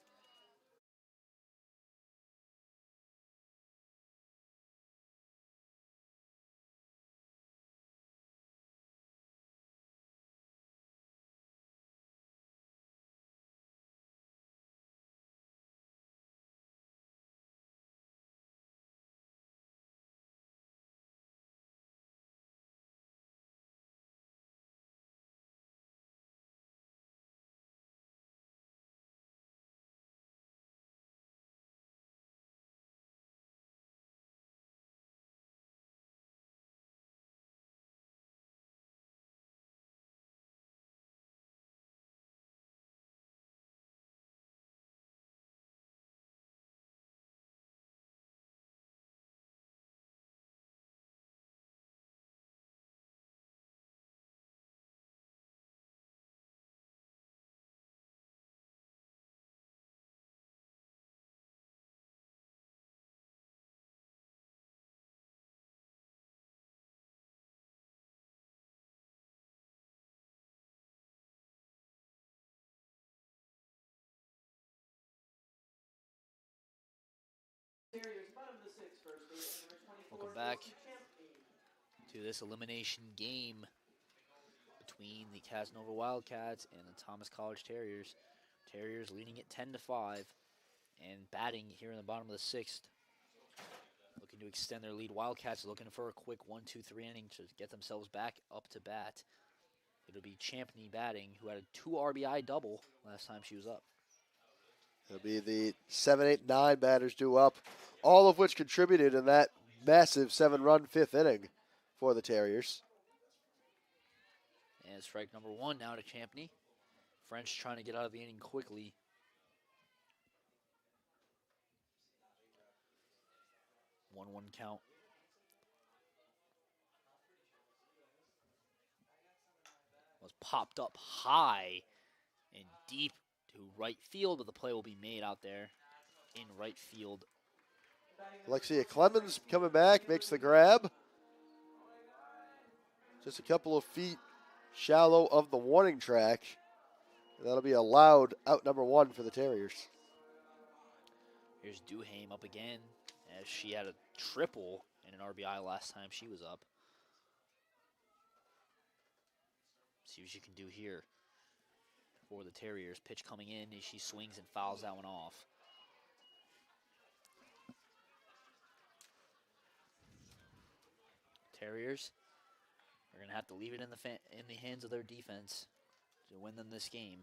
Welcome back to this elimination game between the Casanova Wildcats and the Thomas College Terriers. Terriers leading it 10-5 and batting here in the bottom of the 6th. Looking to extend their lead. Wildcats looking for a quick 1-2-3 inning to get themselves back up to bat. It'll be Champney batting, who had a 2 RBI double last time she was up. It'll be the 7, 8, 9 batters due up, all of which contributed in that massive 7-run 5th inning for the Terriers. And strike number 1 now to Champney. French trying to get out of the inning quickly. One count. Was popped up high and deep to right field, but the play will be made out there in right field. Alexia Clemens coming back, makes the grab. Just a couple of feet shallow of the warning track. And that'll be a loud out number 1 for the Terriers. Here's Duhame up again, as she had a triple and an RBI last time she was up. See what she can do here for the Terriers. Pitch coming in as she swings and fouls that one off. Terriers are going to have to leave it in the hands of their defense to win them this game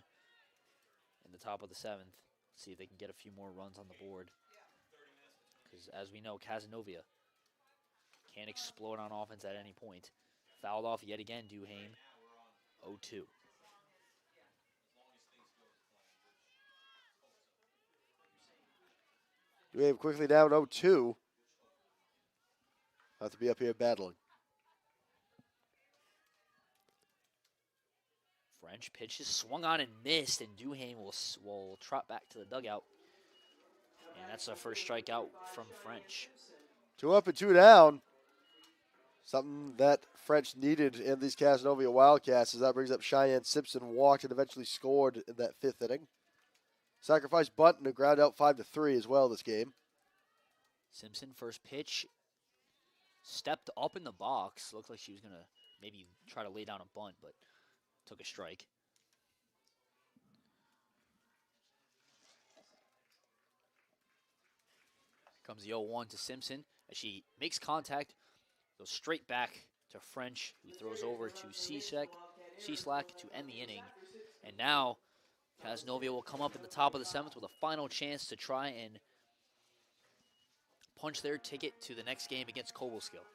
in the top of the 7th. See if they can get a few more runs on the board. Because as we know, Cazenovia can explode on offense at any point. Fouled off yet again, Duhame. 0-2. Duhame quickly down 0-2. Have to be up here battling. French pitch is swung on and missed, and Duhame will trot back to the dugout. And that's our first strikeout from French. 2 up and 2 down. Something that French needed in these Cazenovia Wildcats, as that brings up Cheyenne Simpson, walked and eventually scored in that 5th inning. Sacrifice bunt and a ground out 5-3 as well this game. Simpson, first pitch, stepped up in the box. Looked like she was going to maybe try to lay down a bunt, but took a strike. Comes the 0-1 to Simpson as she makes contact, goes straight back to French, who throws over to Cieslak to end the inning. And now Cazenovia will come up in the top of the 7th with a final chance to try and punch their ticket to the next game against Cobleskill.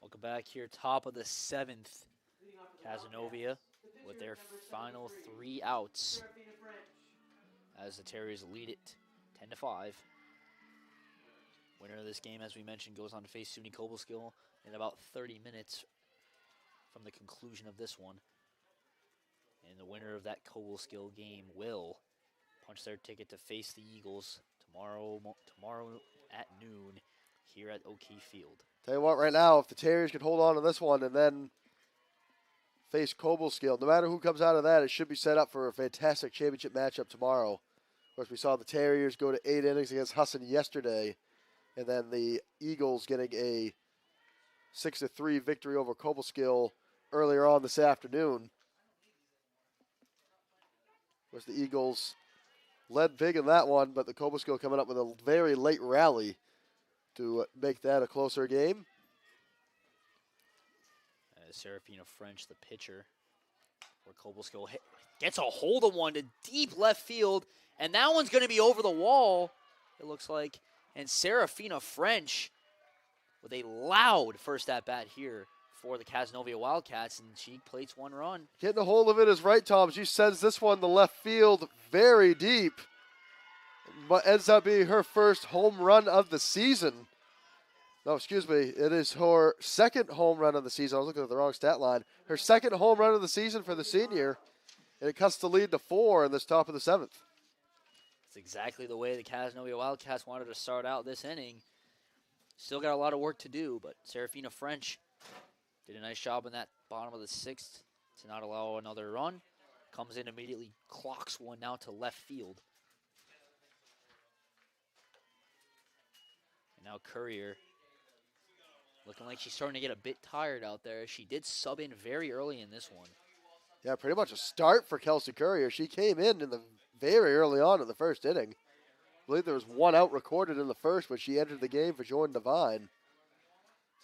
Welcome back here, top of the 7th. Cazenovia with their final 3 outs as the Terriers lead it 10-5. Winner of this game, as we mentioned, goes on to face SUNY Cobleskill in about 30 minutes from the conclusion of this one. And the winner of that Cobleskill game will punch their ticket to face the Eagles tomorrow at noon here at O'Keefe Field. Tell you what, right now, if the Terriers could hold on to this one and then face Cobleskill, no matter who comes out of that, it should be set up for a fantastic championship matchup tomorrow. Of course, we saw the Terriers go to 8 innings against Husson yesterday, and then the Eagles getting a 6-3 victory over Cobleskill earlier on this afternoon. Of course, the Eagles led big in that one, but the Cobleskill coming up with a very late rally to make that a closer game. Serafina French, the pitcher, where Cobleskill gets a hold of one to deep left field, and that one's going to be over the wall, it looks like. And Serafina French with a loud first at-bat here for the Cazenovia Wildcats, and she plates 1 run. Getting a hold of it is right, Tom. She sends this one to left field very deep, but ends up being her first home run of the season. No, excuse me. It is her second home run of the season. I was looking at the wrong stat line. Her second home run of the season for the senior, and it cuts the lead to 4 in this top of the 7th. It's exactly the way the Cazenovia Wildcats wanted to start out this inning. Still got a lot of work to do, but Serafina French did a nice job in that bottom of the 6th to not allow another run. Comes in immediately, clocks one now to left field. And now Courier, looking like she's starting to get a bit tired out there. She did sub in very early in this one. Yeah, pretty much a start for Kelsey Courier. She came in the very early on in the first inning. I believe there was 1 out recorded in the first, but she entered the game for Jordan Devine.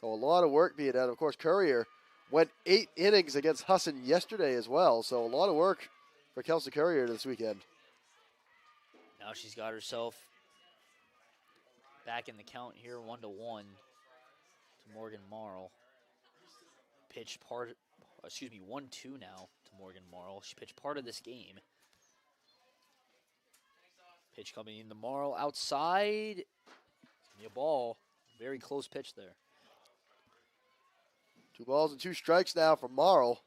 So a lot of work being done. Of course, Courier went 8 innings against Husson yesterday as well. So a lot of work for Kelsey Courier this weekend. Now she's got herself back in the count here, 1-1 to Morgan Marl. Pitched 1-2 now to Morgan Marl. She pitched part of this game. Pitch coming in the Marl outside. It's gonna be a ball. Very close pitch there. 2 balls and 2 strikes now for Marl.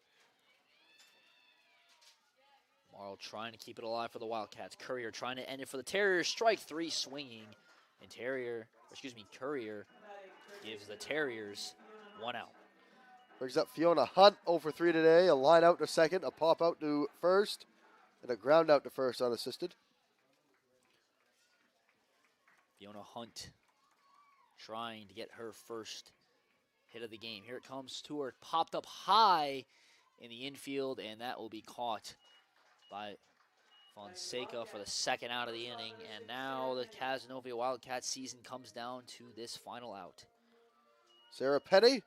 Marl trying to keep it alive for the Wildcats. Courier trying to end it for the Terriers. Strike 3 swinging. And Courier gives the Terriers 1 out. Brings up Fiona Hunt 0 for 3 today. A line out to second, a pop out to first, and a ground out to first unassisted. Fiona Hunt trying to get her first hit of the game. Here it comes. Stewart popped up high in the infield, and that will be caught by Fonseca for the second out of the inning. And now the Cazenovia Wildcats season comes down to this final out. Sarah Petty,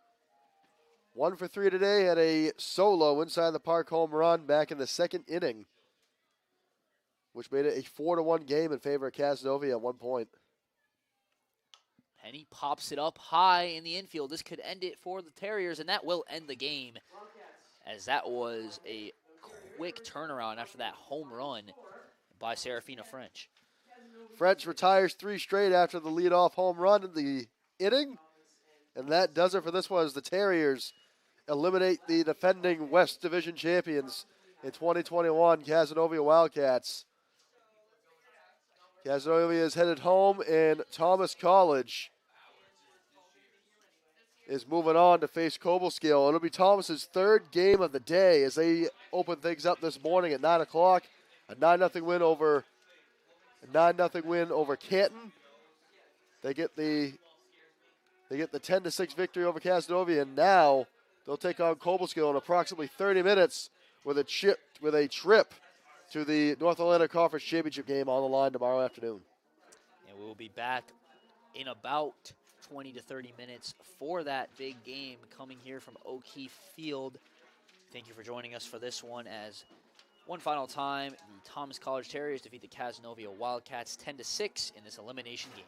1 for 3 today, had a solo inside the park home run back in the second inning, which made it a 4-1 game in favor of Cazenovia at one point. Penny pops it up high in the infield. This could end it for the Terriers, and that will end the game, as that was a quick turnaround after that home run by Serafina French. French retires 3 straight after the leadoff home run in the inning, and that does it for this one as the Terriers eliminate the defending West Division champions in 2021, Cazenovia Wildcats. Cazenovia is headed home, and Thomas College is moving on to face Cobleskill. It'll be Thomas's third game of the day as they open things up this morning at 9 o'clock. A 9-0 win over Canton. They get the 10-6 victory over Cazenovia, and now they'll take on Cobleskill in approximately 30 minutes with a trip to the North Atlantic Conference Championship game on the line tomorrow afternoon. And we will be back in about 20 to 30 minutes for that big game coming here from O'Keefe Field. Thank you for joining us for this one, as one final time, the Thomas College Terriers defeat the Cazenovia Wildcats 10-6 in this elimination game.